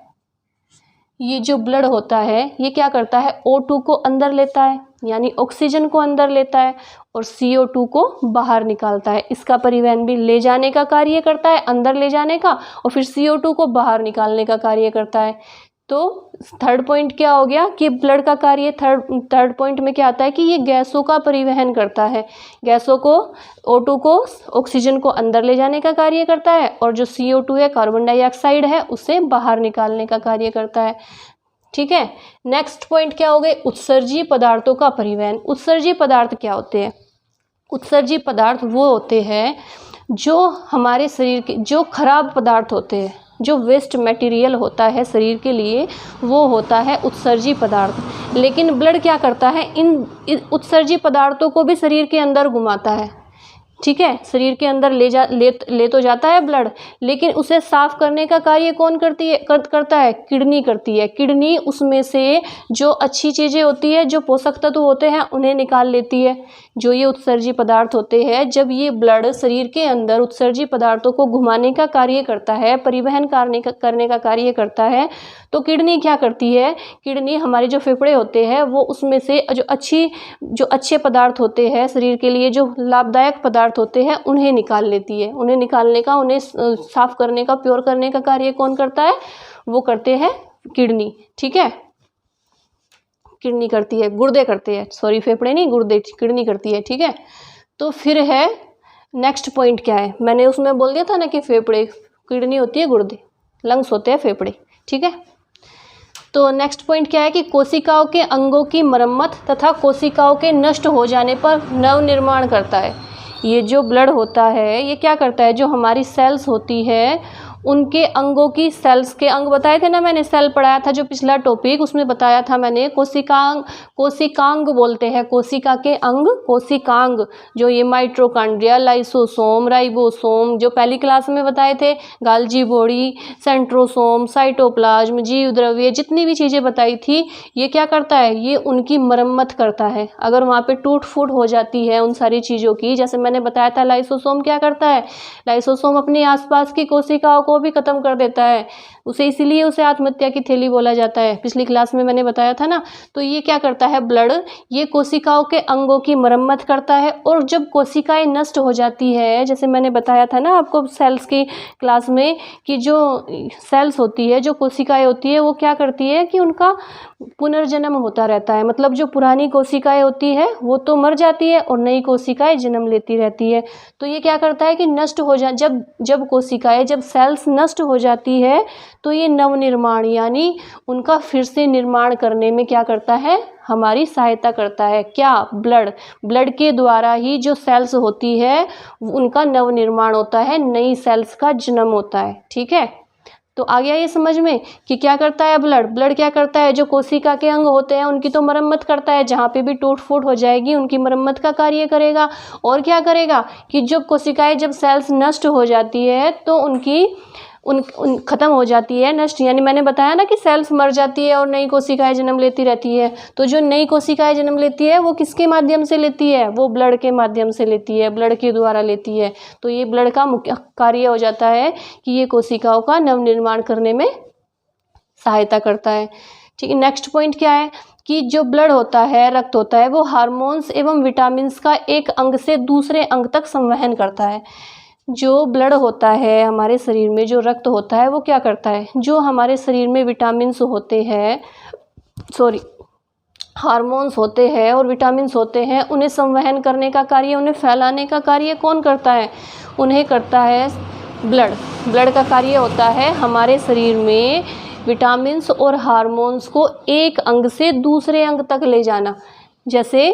ये जो ब्लड होता है ये क्या करता है? O2 को अंदर लेता है, यानी ऑक्सीजन को अंदर लेता है, और CO2 को बाहर निकालता है। इसका परिवहन भी ले जाने का कार्य करता है, अंदर ले जाने का, और फिर CO2 को बाहर निकालने का कार्य करता है। तो थर्ड पॉइंट क्या हो गया कि ब्लड का कार्य थर्ड पॉइंट में क्या आता है कि ये गैसों का परिवहन करता है। गैसों को, O2 को, ऑक्सीजन को अंदर ले जाने का कार्य करता है, और जो CO2 है, कार्बन डाइऑक्साइड है, उसे बाहर निकालने का कार्य करता है, ठीक है। नेक्स्ट पॉइंट क्या हो गए? उत्सर्जी पदार्थों का परिवहन। उत्सर्जी पदार्थ क्या होते हैं? उत्सर्जी पदार्थ वो होते हैं जो हमारे शरीर के, जो खराब पदार्थ होते हैं, जो वेस्ट मटेरियल होता है शरीर के लिए, वो होता है उत्सर्जी पदार्थ। लेकिन ब्लड क्या करता है? इन उत्सर्जी पदार्थों को भी शरीर के अंदर घुमाता है, ठीक है। शरीर के अंदर ले तो जाता है ब्लड, लेकिन उसे साफ करने का कार्य कौन करता है? किडनी करती है। किडनी उसमें से जो अच्छी चीज़ें होती है, जो पोषक तत्व होते हैं, उन्हें निकाल लेती है। जो ये उत्सर्जी पदार्थ होते हैं, जब ये ब्लड शरीर के अंदर उत्सर्जी पदार्थों को घुमाने का कार्य करता है, परिवहन करने का कार्य करता है, तो किडनी क्या करती है? किडनी, हमारे जो फेफड़े होते हैं, वो उसमें से जो अच्छे पदार्थ होते हैं शरीर के लिए, जो लाभदायक पदार्थ होते हैं, उन्हें निकाल लेती है। उन्हें निकालने का, उन्हें साफ करने का, प्योर करने का कार्य कौन करता है? वो करते हैं किडनी, ठीक है। किडनी करती है, गुर्दे करते हैं, सॉरी, फेफड़े नहीं, गुर्दे, किडनी करती है, ठीक है। तो फिर है नेक्स्ट पॉइंट क्या है? मैंने उसमें बोल दिया था ना कि फेफड़े, किडनी होती है, गुर्दे, लंग्स होते हैं फेफड़े, ठीक है। तो नेक्स्ट पॉइंट क्या है कि कोशिकाओं के अंगों की मरम्मत तथा कोशिकाओं के नष्ट हो जाने पर नवनिर्माण करता है। ये जो ब्लड होता है, ये क्या करता है? जो हमारी सेल्स होती है, उनके अंगों की, सेल्स के अंग बताए थे ना मैंने, सेल पढ़ाया था जो पिछला टॉपिक, उसमें बताया था मैंने, कोशिकांग बोलते हैं, कोशिका के अंग, कोशिकांग। जो ये माइटोकॉन्ड्रिया, लाइसोसोम, राइबोसोम, जो पहली क्लास में बताए थे, गाल्जी बॉडी, सेंट्रोसोम, साइटोप्लाज्म, जीव द्रव्य, जितनी भी चीज़ें बताई थी, ये क्या करता है? ये उनकी मरम्मत करता है। अगर वहाँ पे टूट फूट हो जाती है उन सारी चीज़ों की, जैसे मैंने बताया था, लाइसोसोम क्या करता है? लाइसोसोम अपने आसपास की कोशिकाओं को भी खत्म कर देता है, इसीलिए उसे आत्महत्या की थैली बोला जाता है। पिछली क्लास में मैंने बताया था ना। तो ये क्या करता है ब्लड? ये कोशिकाओं के अंगों की मरम्मत करता है, और जब कोशिकाएं नष्ट हो जाती है, जैसे मैंने बताया था ना आपको सेल्स की क्लास में, कि जो सेल्स होती है, जो कोशिकाएं होती है, वो क्या करती है कि उनका पुनर्जन्म होता रहता है। मतलब जो पुरानी कोशिकाएं होती है वो तो मर जाती है, और नई कोशिकाएं जन्म लेती रहती है। तो ये क्या करता है कि नष्ट हो जा जब कोशिकाएं, जब सेल्स नष्ट हो जाती है, तो ये नवनिर्माण, यानी उनका फिर से निर्माण करने में क्या करता है? हमारी सहायता करता है। क्या? ब्लड के द्वारा ही जो सेल्स होती है उनका नवनिर्माण होता है, नई सेल्स का जन्म होता है, ठीक है। तो आ गया ये समझ में कि क्या करता है ब्लड क्या करता है? जो कोशिका के अंग होते हैं उनकी तो मरम्मत करता है, जहाँ पे भी टूट फूट हो जाएगी उनकी मरम्मत का कार्य करेगा। और क्या करेगा कि जब कोशिकाएं, जब सेल्स नष्ट हो जाती है, तो उनकी खत्म हो जाती है, नष्ट, यानी मैंने बताया ना कि सेल्स मर जाती है और नई कोशिकाएं जन्म लेती रहती है। तो जो नई कोशिकाएं जन्म लेती है वो किसके माध्यम से लेती है? वो ब्लड के माध्यम से लेती है, ब्लड के द्वारा लेती है। तो ये ब्लड का मुख्य कार्य हो जाता है कि ये कोशिकाओं का नवनिर्माण करने में सहायता करता है, ठीक है। नेक्स्ट पॉइंट क्या है कि जो ब्लड होता है, रक्त होता है, वो हार्मोन्स एवं विटामिन्स का एक अंग से दूसरे अंग तक संवहन करता है। जो ब्लड होता है हमारे शरीर में, जो रक्त होता है, वो क्या करता है? जो हमारे शरीर में विटामिन्स होते हैं, हार्मोन्स होते हैं और विटामिन्स होते हैं, उन्हें संवहन करने का कार्य, उन्हें फैलाने का कार्य कौन करता है? उन्हें करता है ब्लड। ब्लड का कार्य होता है हमारे शरीर में विटामिन्स और हार्मोन्स को एक अंग से दूसरे अंग तक ले जाना। जैसे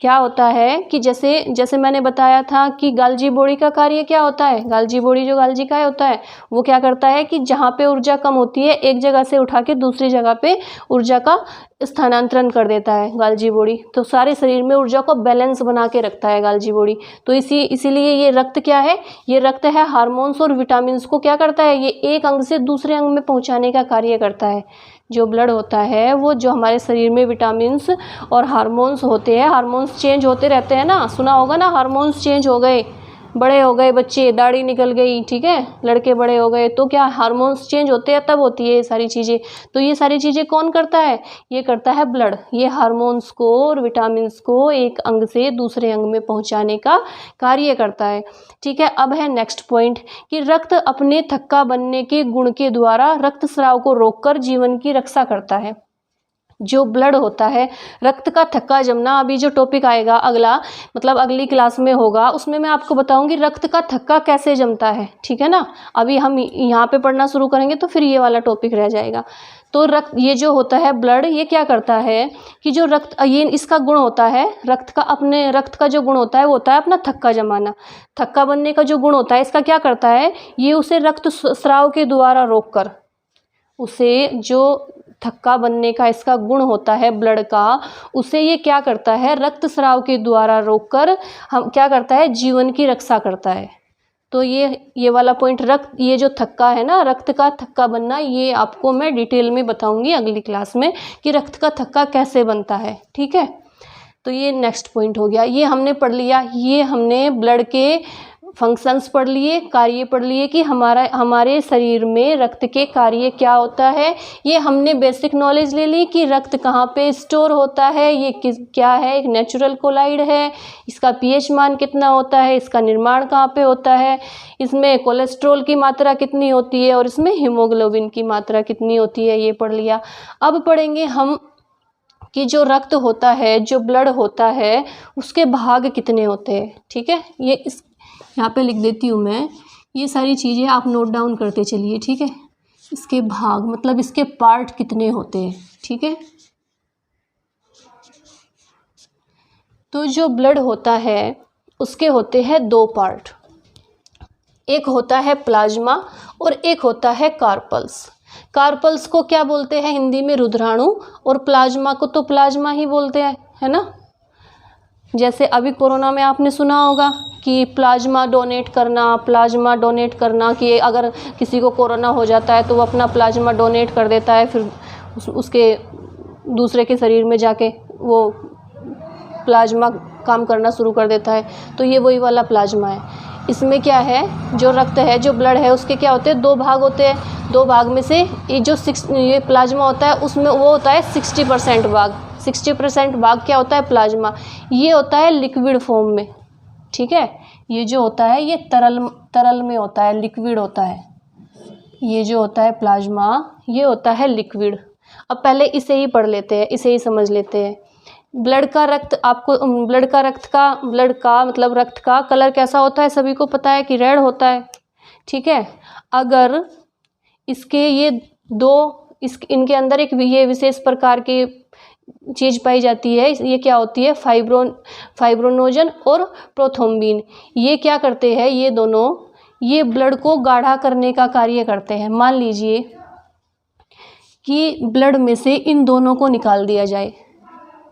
क्या होता है कि जैसे मैंने बताया था कि गाल्जी बॉडी का कार्य क्या होता है? गाल्जी बॉडी जो गाल्जी का होता है वो क्या करता है कि जहाँ पे ऊर्जा कम होती है एक जगह से उठा के दूसरी जगह पे ऊर्जा का स्थानांतरण कर देता है गाल्जी बॉडी। तो सारे शरीर में ऊर्जा को बैलेंस बना के रखता है गाल्जी बॉडी। तो इसीलिए ये रक्त क्या है? ये रक्त है हार्मोन्स और विटामिन्स को क्या करता है? ये एक अंग से दूसरे अंग में पहुँचाने का कार्य करता है। जो ब्लड होता है वो जो हमारे शरीर में विटामिन्स और हार्मोन्स होते हैं, हार्मोन्स चेंज होते रहते हैं ना, सुना होगा ना, हार्मोन्स चेंज हो गए, बड़े हो गए बच्चे, दाढ़ी निकल गई, ठीक है, लड़के बड़े हो गए, तो क्या हार्मोन्स चेंज होते हैं, तब होती है ये सारी चीज़ें। तो ये सारी चीज़ें कौन करता है? ये करता है ब्लड। ये हार्मोन्स को और विटामिन्स को एक अंग से दूसरे अंग में पहुंचाने का कार्य करता है। ठीक है, अब है नेक्स्ट पॉइंट कि रक्त अपने थक्का बनने के गुण के द्वारा रक्तस्राव को रोककर जीवन की रक्षा करता है। जो ब्लड होता है, रक्त का थक्का जमना, अभी जो टॉपिक आएगा अगला, मतलब अगली क्लास में होगा, उसमें मैं आपको बताऊंगी रक्त का थक्का कैसे जमता है। ठीक है ना, अभी हम यहाँ पे पढ़ना शुरू करेंगे तो फिर ये वाला टॉपिक रह जाएगा। तो रक्त, ये जो होता है ब्लड, ये क्या करता है कि जो रक्त, ये इसका गुण होता है रक्त का, अपने रक्त का जो गुण होता है वो होता है अपना थक्का जमाना। थक्का बनने का जो गुण होता है इसका क्या करता है? ये उसे रक्त स्राव के द्वारा रोककर, उसे जो थक्का बनने का इसका गुण होता है ब्लड का, उसे ये क्या करता है? रक्तस्राव के द्वारा रोककर हम क्या करता है? जीवन की रक्षा करता है। तो ये वाला पॉइंट, रक्त, ये जो थक्का है ना, रक्त का थक्का बनना, ये आपको मैं डिटेल में बताऊंगी अगली क्लास में कि रक्त का थक्का कैसे बनता है। ठीक है, तो ये नेक्स्ट पॉइंट हो गया, ये हमने पढ़ लिया। ये हमने ब्लड के फंक्शंस पढ़ लिए, कार्य पढ़ लिए कि हमारे शरीर में रक्त के कार्य क्या होता है। ये हमने बेसिक नॉलेज ले ली कि रक्त कहाँ पे स्टोर होता है, ये क्या है, एक नेचुरल कोलाइड है, इसका पीएच मान कितना होता है, इसका निर्माण कहाँ पे होता है, इसमें कोलेस्ट्रॉल की मात्रा कितनी होती है और इसमें हीमोग्लोबिन की मात्रा कितनी होती है, ये पढ़ लिया। अब पढ़ेंगे हम कि जो रक्त होता है, जो ब्लड होता है, उसके भाग कितने होते हैं। ठीक है, ये इस यहाँ पे लिख देती हूँ मैं, ये सारी चीज़ें आप नोट डाउन करते चलिए। ठीक है, इसके भाग मतलब इसके पार्ट कितने होते हैं। ठीक है, तो जो ब्लड होता है उसके होते हैं दो पार्ट, एक होता है प्लाज्मा और एक होता है कार्पल्स। कार्पल्स को क्या बोलते हैं हिंदी में? रुद्राणु। और प्लाज्मा को तो प्लाज्मा ही बोलते हैं, है ना। जैसे अभी कोरोना में आपने सुना होगा कि प्लाज्मा डोनेट करना, कि अगर किसी को कोरोना हो जाता है तो वो अपना प्लाज्मा डोनेट कर देता है, फिर उसके दूसरे के शरीर में जाके वो प्लाज्मा काम करना शुरू कर देता है। तो ये वही वाला प्लाज्मा है। इसमें क्या है, जो रक्त है, जो ब्लड है, उसके क्या होते हैं? दो भाग होते हैं। दो भाग में से ये प्लाज्मा होता है, उसमें वो होता है 60% भाग। 60% भाग क्या होता है? प्लाज्मा। ये होता है लिक्विड फॉर्म में। ठीक है, ये जो होता है ये तरल में होता है, लिक्विड होता है। ये जो होता है प्लाज्मा, ये होता है लिक्विड। अब पहले इसे ही पढ़ लेते हैं, इसे ही समझ लेते हैं। ब्लड का मतलब रक्त का कलर कैसा होता है? सभी को पता है कि रेड होता है। ठीक है, अगर इसके इनके अंदर एक ये विशेष प्रकार की चीज़ पाई जाती है, ये क्या होती है? फाइब्रोनोजन और प्रोथ्रोम्बिन। ये क्या करते हैं? ये दोनों, ये ब्लड को गाढ़ा करने का कार्य करते हैं। मान लीजिए कि ब्लड में से इन दोनों को निकाल दिया जाए,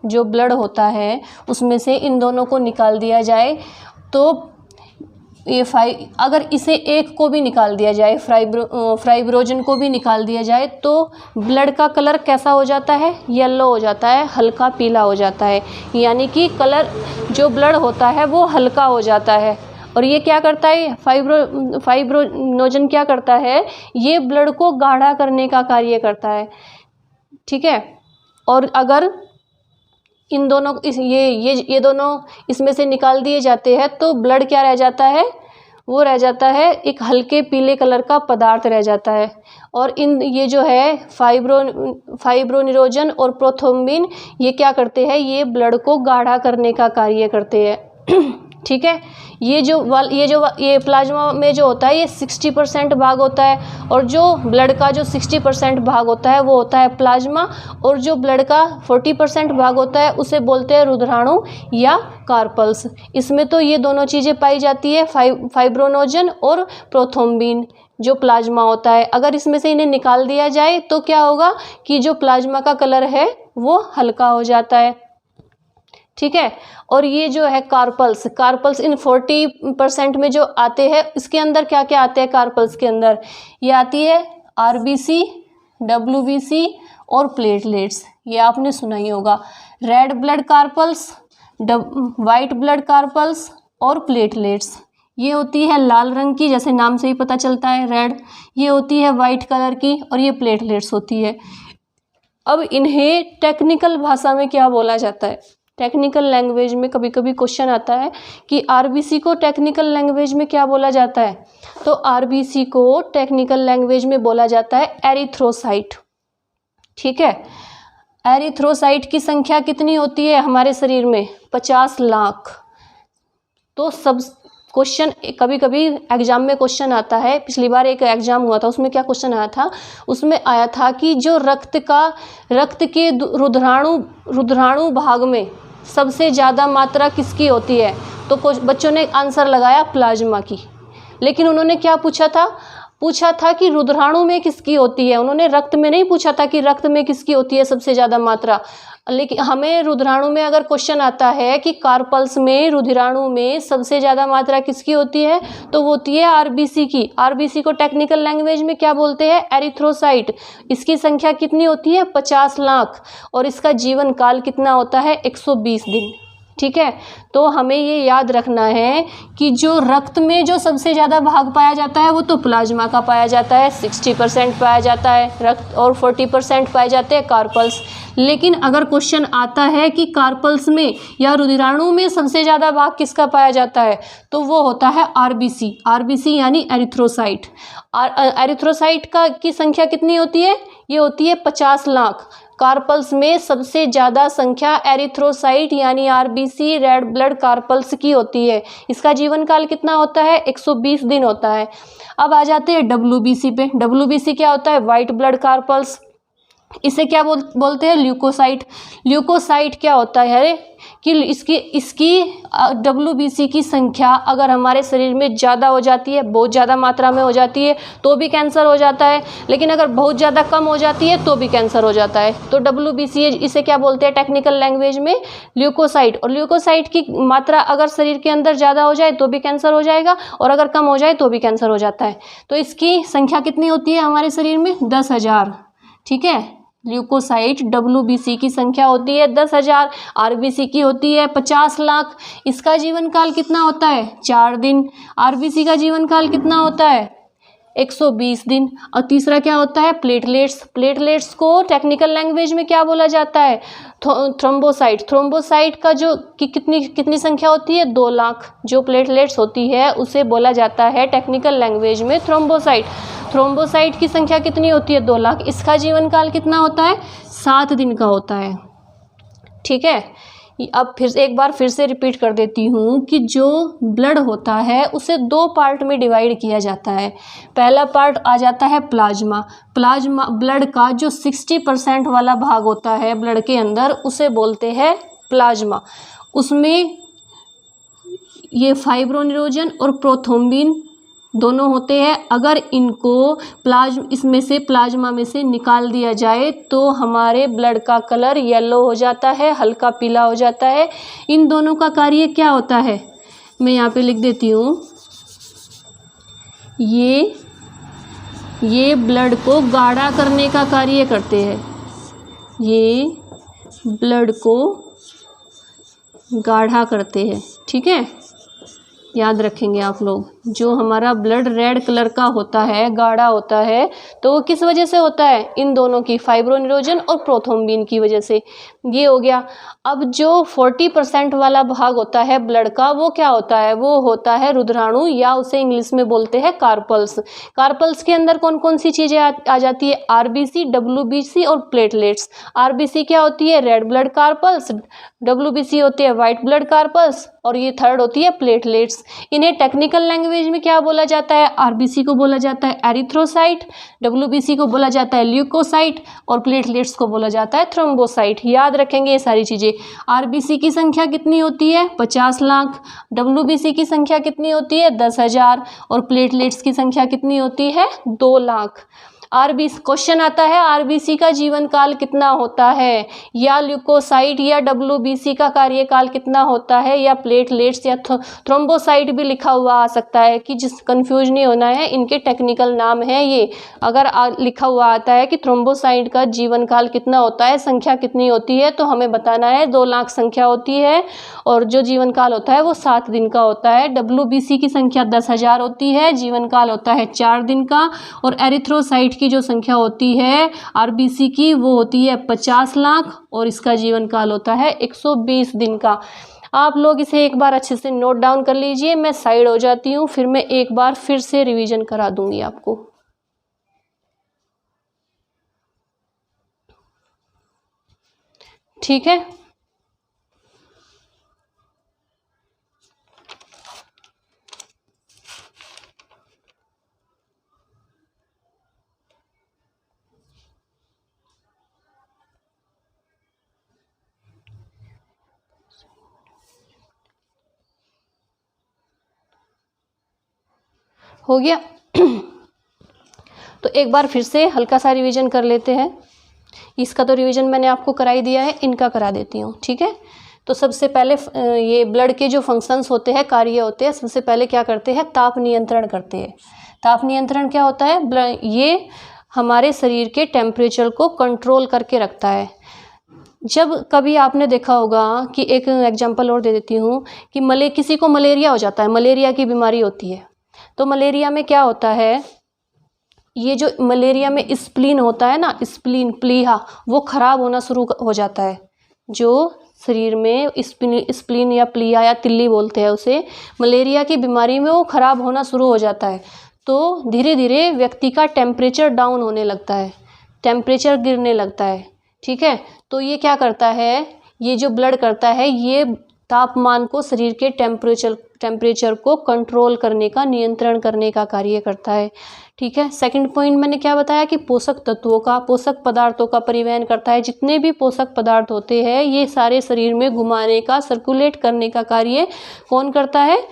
जो ब्लड होता है उसमें से इन दोनों को निकाल दिया जाए, तो ये अगर इसे एक को भी निकाल दिया जाए, फाइब्रोजन को भी निकाल दिया जाए, तो ब्लड का कलर कैसा हो जाता है? येलो हो जाता है, हल्का पीला हो जाता है। यानी कि कलर, जो ब्लड होता है वो हल्का हो जाता है। और ये क्या करता है? फाइब्रोनोजन क्या करता है? ये ब्लड को गाढ़ा करने का कार्य करता है। ठीक है, और अगर इन दोनों ये दोनों इसमें से निकाल दिए जाते हैं तो ब्लड क्या रह जाता है? वो रह जाता है, एक हल्के पीले कलर का पदार्थ रह जाता है। और ये जो है फाइब्रोनिरोजन और प्रोथ्रोम्बिन, ये क्या करते हैं, ये ब्लड को गाढ़ा करने का कार्य करते हैं। ठीक है, ये प्लाज्मा में जो होता है ये 60% भाग होता है, और जो ब्लड का जो 60% भाग होता है वो होता है प्लाज्मा, और जो ब्लड का 40% भाग होता है उसे बोलते हैं रुधिराणु या कार्पल्स। इसमें तो ये दोनों चीज़ें पाई जाती है, फाइब्रोनोजन और प्रोथ्रोम्बिन जो प्लाज्मा होता है। अगर इसमें से इन्हें निकाल दिया जाए तो क्या होगा कि जो प्लाज्मा का कलर है वो हल्का हो जाता है। ठीक है, और ये जो है कार्पल्स इन 40% में जो आते हैं, इसके अंदर क्या क्या आते हैं कार्पल्स के अंदर, ये आती है आरबीसी, डब्ल्यूबीसी और प्लेटलेट्स। ये आपने सुना ही होगा, red blood carpals, white blood carpals और प्लेटलेट्स। ये होती है लाल रंग की, जैसे नाम से ही पता चलता है रेड, ये होती है वाइट कलर की, और ये प्लेटलेट्स होती है। अब इन्हें टेक्निकल भाषा में क्या बोला जाता है, टेक्निकल लैंग्वेज में कभी कभी क्वेश्चन आता है कि आरबीसी को टेक्निकल लैंग्वेज में क्या बोला जाता है, तो आरबीसी को टेक्निकल लैंग्वेज में बोला जाता है एरिथ्रोसाइट। ठीक है, एरिथ्रोसाइट की संख्या कितनी होती है हमारे शरीर में, 50 लाख। तो सब क्वेश्चन कभी कभी एग्जाम में क्वेश्चन आता है, पिछली बार एक एग्जाम हुआ था उसमें क्या क्वेश्चन आया था, उसमें आया था कि जो रक्त के रुधिराणु भाग में सबसे ज़्यादा मात्रा किसकी होती है, तो बच्चों ने आंसर लगाया प्लाज्मा की। लेकिन उन्होंने क्या पूछा था कि रुधिराणु में किसकी होती है, उन्होंने रक्त में नहीं पूछा था कि रक्त में किसकी होती है सबसे ज़्यादा मात्रा। लेकिन हमें रुधिराणु में अगर क्वेश्चन आता है कि कार्पल्स में, रुधिराणु में सबसे ज़्यादा मात्रा किसकी होती है, तो वो होती है आरबीसी की। आरबीसी को टेक्निकल लैंग्वेज में क्या बोलते हैं, एरिथ्रोसाइट। इसकी संख्या कितनी होती है, 50 लाख, और इसका जीवन काल कितना होता है, 120 दिन। ठीक है, तो हमें ये याद रखना है कि जो रक्त में जो सबसे ज़्यादा भाग पाया जाता है वो तो प्लाज्मा का पाया जाता है, 60% पाया जाता है रक्त, और 40% पाए जाते हैं कार्पल्स। लेकिन अगर क्वेश्चन आता है कि कार्पल्स में या रुधिराणु में सबसे ज़्यादा भाग किसका पाया जाता है, तो वो होता है आरबीसी यानी एरिथ्रोसाइट। एरिथ्रोसाइट की संख्या कितनी होती है, ये होती है 50 लाख। कार्पल्स में सबसे ज़्यादा संख्या एरिथ्रोसाइट यानी आरबीसी, रेड ब्लड कार्पल्स की होती है। इसका जीवन काल कितना होता है, 120 दिन होता है। अब आ जाते हैं डब्ल्यूबीसी पे। डब्ल्यूबीसी क्या होता है, वाइट ब्लड कार्पल्स। इसे क्या बोलते हैं, ल्यूकोसाइट। ल्यूकोसाइट क्या होता है कि इसकी डब्ल्यूबीसी की संख्या अगर हमारे शरीर में ज़्यादा हो जाती है, बहुत ज़्यादा मात्रा में हो जाती है तो भी कैंसर हो जाता है, लेकिन अगर बहुत ज़्यादा कम हो जाती है तो भी कैंसर हो जाता है। तो डब्ल्यूबीसी इसे क्या बोलते हैं टेक्निकल लैंग्वेज में, ल्यूकोसाइट। और ल्यूकोसाइट की मात्रा अगर शरीर के अंदर ज़्यादा हो जाए तो भी कैंसर हो जाएगा, और अगर कम हो जाए तो भी कैंसर हो जाता है। तो इसकी संख्या कितनी होती है हमारे शरीर में, 10,000। ठीक है, ल्यूकोसाइट डब्ल्यूबीसी की संख्या होती है 10,000, आरबीसी की होती है 50 लाख। इसका जीवन काल कितना होता है, 4 दिन। आरबीसी का जीवन काल कितना होता है, 120 दिन। और तीसरा क्या होता है, प्लेटलेट्स। प्लेटलेट्स को टेक्निकल लैंग्वेज में क्या बोला जाता है, थ्रोम्बोसाइट। थ्रोम्बोसाइट का जो कितनी संख्या होती है, 2 लाख। जो प्लेटलेट्स होती है उसे बोला जाता है टेक्निकल लैंग्वेज में थ्रोम्बोसाइट। थ्रोम्बोसाइट की संख्या कितनी होती है, 2 लाख। इसका जीवन काल कितना होता है, 7 दिन का होता है। ठीक है, अब एक बार फिर से रिपीट कर देती हूँ कि जो ब्लड होता है उसे 2 पार्ट में डिवाइड किया जाता है। पहला पार्ट आ जाता है प्लाज्मा। ब्लड का जो 60% वाला भाग होता है ब्लड के अंदर उसे बोलते हैं प्लाज्मा। उसमें ये फाइब्रोनिरोजन और प्रोथ्रोम्बिन दोनों होते हैं। अगर इनको इसमें से प्लाज्मा में से निकाल दिया जाए तो हमारे ब्लड का कलर येलो हो जाता है, हल्का पीला हो जाता है। इन दोनों का कार्य क्या होता है, मैं यहाँ पे लिख देती हूँ। ये ब्लड को गाढ़ा करने का कार्य करते हैं। ये ब्लड को गाढ़ा करते हैं। ठीक है, याद रखेंगे आप लोग, जो हमारा ब्लड रेड कलर का होता है, गाढ़ा होता है, तो वो किस वजह से होता है? इन दोनों की, फाइब्रोनिरोजन और प्रोथ्रोम्बिन की वजह से। ये हो गया। अब जो 40% वाला भाग होता है ब्लड का, वो क्या होता है? वो होता है रुधिराणु, या उसे इंग्लिश में बोलते हैं कार्पल्स। कार्पल्स के अंदर कौन कौन सी चीज़ें आ जाती है? आरबीसी, डब्ल्यूबीसी और प्लेटलेट्स। आरबीसी क्या होती है? Red blood carpals. डब्ल्यूबीसी होती है वाइट ब्लड कार्पल्स, और ये थर्ड होती है प्लेटलेट्स। इन्हें टेक्निकल लैंग्वेज में क्या बोला जाता है? आरबीसी को बोला जाता है एरिथ्रोसाइट, डब्ल्यूबीसी को बोला जाता है ल्यूकोसाइट, और प्लेटलेट्स को बोला जाता है थ्रोम्बोसाइट। याद रखेंगे ये सारी चीज़ें। आरबीसी की संख्या कितनी होती है? 50 लाख। डब्ल्यूबीसी की संख्या कितनी होती है? 10,000। और प्लेटलेट्स की संख्या कितनी होती है? 2 लाख। आरबीसी, क्वेश्चन आता है आरबीसी का जीवन काल कितना होता है, या ल्यूकोसाइट या डब्ल्यूबीसी का कार्यकाल कितना होता है, या प्लेटलेट्स या थ्रोम्बोसाइट भी लिखा हुआ आ सकता है, कि जिस कंफ्यूज नहीं होना है, इनके टेक्निकल नाम है ये। अगर लिखा हुआ आता है कि थ्रोम्बोसाइट का जीवन काल कितना होता है, संख्या कितनी होती है, तो हमें बताना है 2 लाख संख्या होती है, और जो जीवन काल होता है वो 7 दिन का होता है। डब्ल्यूबीसी की संख्या 10,000 होती है, जीवन काल होता है 4 दिन का। और एरिथ्रोसाइट की जो संख्या होती है आरबीसी की, वो होती है 50 लाख, और इसका जीवन काल होता है 120 दिन का। आप लोग इसे एक बार अच्छे से नोट डाउन कर लीजिए। मैं साइड हो जाती हूँ, फिर मैं एक बार फिर से रिवीजन करा दूंगी आपको। ठीक है, हो गया। तो एक बार फिर से हल्का सा रिवीजन कर लेते हैं। इसका तो रिवीजन मैंने आपको करा ही दिया है, इनका करा देती हूँ। ठीक है, तो सबसे पहले ये ब्लड के जो फंक्शंस होते हैं, कार्य होते हैं, सबसे पहले क्या करते हैं? ताप नियंत्रण करते हैं। ताप नियंत्रण क्या होता है? ये हमारे शरीर के टेम्परेचर को कंट्रोल करके रखता है। जब कभी आपने देखा होगा कि, एक एग्जांपल और दे देती हूँ, कि किसी को मलेरिया हो जाता है, मलेरिया की बीमारी होती है, तो मलेरिया में क्या होता है? ये जो मलेरिया में स्प्लीन होता है ना, स्प्लीन, प्लीहा, वो खराब होना शुरू हो जाता है। जो शरीर में स्प्लीन या प्लीहा या तिल्ली बोलते हैं उसे, मलेरिया की बीमारी में वो खराब होना शुरू हो जाता है। तो धीरे धीरे व्यक्ति का टेम्परेचर डाउन होने लगता है, टेम्परेचर गिरने लगता है। ठीक है, तो ये क्या करता है? ये जो ब्लड करता है, ये तापमान को, शरीर के टेम्परेचर को कंट्रोल करने का, नियंत्रण करने का कार्य करता है। ठीक है, सेकंड पॉइंट मैंने क्या बताया कि पोषक तत्वों का, पोषक पदार्थों का परिवहन करता है। जितने भी पोषक पदार्थ होते हैं, ये सारे शरीर में घुमाने का, सर्कुलेट करने का कार्य कौन करता है?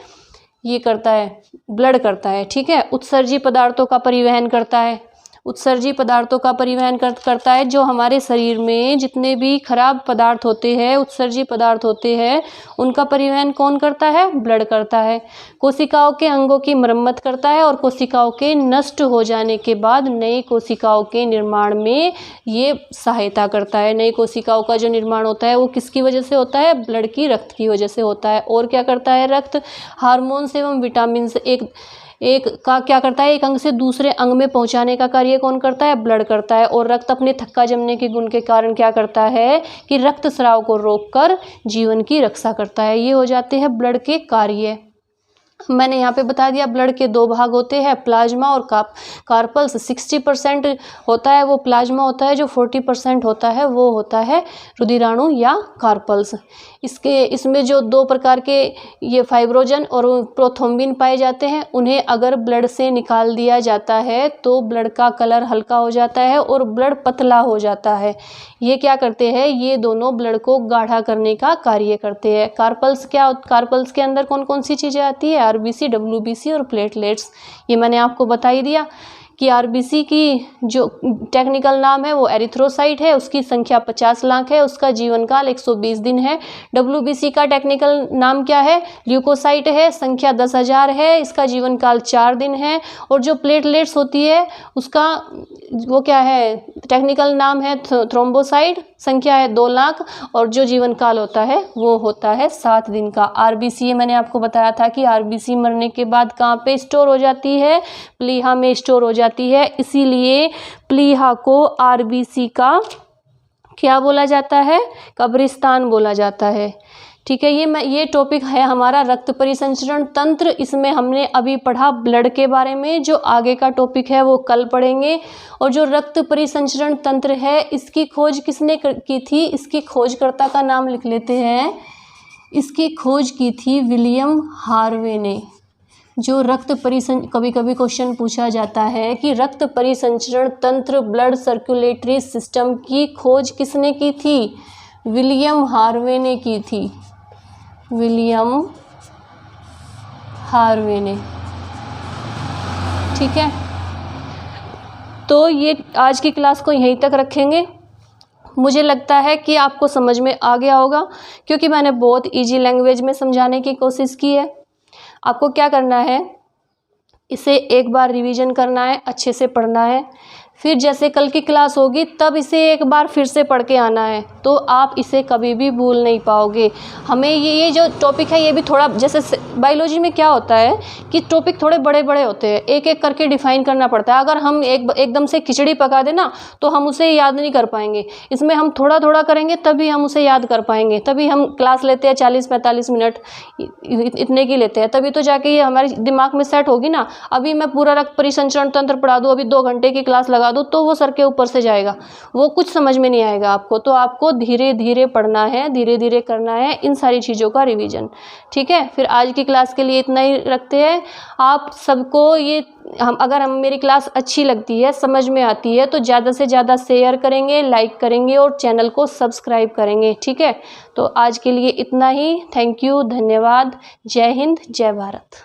ये करता है, ब्लड करता है। ठीक है, उत्सर्जी पदार्थों का परिवहन करता है। उत्सर्जी पदार्थों का परिवहन करता है। जो हमारे शरीर में जितने भी खराब पदार्थ होते हैं, उत्सर्जी पदार्थ होते हैं, उनका परिवहन कौन करता है? ब्लड करता है। कोशिकाओं के अंगों की मरम्मत करता है, और कोशिकाओं के नष्ट हो जाने के बाद नई कोशिकाओं के निर्माण में ये सहायता करता है। नई कोशिकाओं का जो निर्माण होता है वो किसकी वजह से होता है? ब्लड की, रक्त की वजह से होता है। और क्या करता है रक्त? हार्मोन्स एवं विटामिन से एक का क्या करता है? एक अंग से दूसरे अंग में पहुंचाने का कार्य कौन करता है? ब्लड करता है। और रक्त अपने थक्का जमने के गुण के कारण क्या करता है? कि रक्त स्राव को रोककर जीवन की रक्षा करता है। ये हो जाते हैं ब्लड के कार्य। मैंने यहाँ पे बता दिया, ब्लड के 2 भाग होते हैं, प्लाज्मा और कार्पल्स। 60% होता है वो प्लाज्मा होता है, जो 40% होता है वो होता है रुधिराणु या कार्पल्स। इसमें जो 2 प्रकार के ये फाइब्रोजन और प्रोथ्रोम्बिन पाए जाते हैं, उन्हें अगर ब्लड से निकाल दिया जाता है तो ब्लड का कलर हल्का हो जाता है और ब्लड पतला हो जाता है। ये क्या करते हैं? ये दोनों ब्लड को गाढ़ा करने का कार्य करते हैं। कार्पल्स के अंदर कौन कौन सी चीज़ें आती है? आरबीसी, डब्ल्यूबीसी और प्लेटलेट्स। ये मैंने आपको बता ही दिया कि आरबीसी की जो टेक्निकल नाम है वो एरिथ्रोसाइट है, उसकी संख्या 50 लाख है, उसका जीवन काल 120 दिन है। डब्ल्यूबीसी का टेक्निकल नाम क्या है? ल्यूकोसाइट है, संख्या 10,000 है, इसका जीवन काल 4 दिन है। और जो प्लेटलेट्स होती है उसका वो क्या है? टेक्निकल नाम है थ्रोम्बोसाइट, संख्या है 2 लाख, और जो जीवन काल होता है वो होता है 7 दिन का। आरबीसी मैंने आपको बताया था कि आरबीसी मरने के बाद कहाँ पे स्टोर हो जाती है? प्लीहा में स्टोर हो जाती है। इसीलिए प्लीहा को आरबीसी का क्या बोला जाता है? कब्रिस्तान बोला जाता है। ठीक है, ये टॉपिक है हमारा रक्त परिसंचरण तंत्र। इसमें हमने अभी पढ़ा ब्लड के बारे में, जो आगे का टॉपिक है वो कल पढ़ेंगे। और जो रक्त परिसंचरण तंत्र है इसकी खोज किसने की थी? इसकी खोजकर्ता का नाम लिख लेते हैं। इसकी खोज की थी विलियम हार्वे ने। जो कभी कभी क्वेश्चन पूछा जाता है कि रक्त परिसंचरण तंत्र, ब्लड सर्कुलेटरी सिस्टम की खोज किसने की थी? विलियम हार्वे ने की थी। विलियम हार्वे ने। ठीक है, तो ये आज की क्लास को यहीं तक रखेंगे। मुझे लगता है कि आपको समझ में आ गया होगा, क्योंकि मैंने बहुत इजी लैंग्वेज में समझाने की कोशिश की है। आपको क्या करना है, इसे एक बार रिवीजन करना है, अच्छे से पढ़ना है। फिर जैसे कल की क्लास होगी तब इसे एक बार फिर से पढ़ के आना है, तो आप इसे कभी भी भूल नहीं पाओगे। हमें ये जो टॉपिक है ये भी थोड़ा, जैसे बायोलॉजी में क्या होता है कि टॉपिक थोड़े बड़े बड़े होते हैं, एक एक करके डिफाइन करना पड़ता है। अगर हम एकदम से खिचड़ी पका दें ना तो हम उसे याद नहीं कर पाएंगे। इसमें हम थोड़ा थोड़ा करेंगे तभी हम उसे याद कर पाएंगे। तभी हम क्लास लेते हैं 40-45 मिनट, इतने की लेते हैं, तभी तो जाके ये हमारे दिमाग में सेट होगी ना। अभी मैं पूरा रक्त परिसंचरण तंत्र पढ़ा दूँ, अभी 2 घंटे की क्लास लगा दो तो वो सर के ऊपर से जाएगा, वो कुछ समझ में नहीं आएगा आपको। तो आपको धीरे धीरे पढ़ना है, धीरे धीरे करना है इन सारी चीज़ों का रिवीजन। ठीक है, फिर आज की क्लास के लिए इतना ही रखते हैं। आप सबको ये अगर मेरी क्लास अच्छी लगती है, समझ में आती है, तो ज़्यादा से ज़्यादा शेयर करेंगे, लाइक करेंगे और चैनल को सब्सक्राइब करेंगे। ठीक है, तो आज के लिए इतना ही। थैंक यू, धन्यवाद। जय हिंद, जय भारत।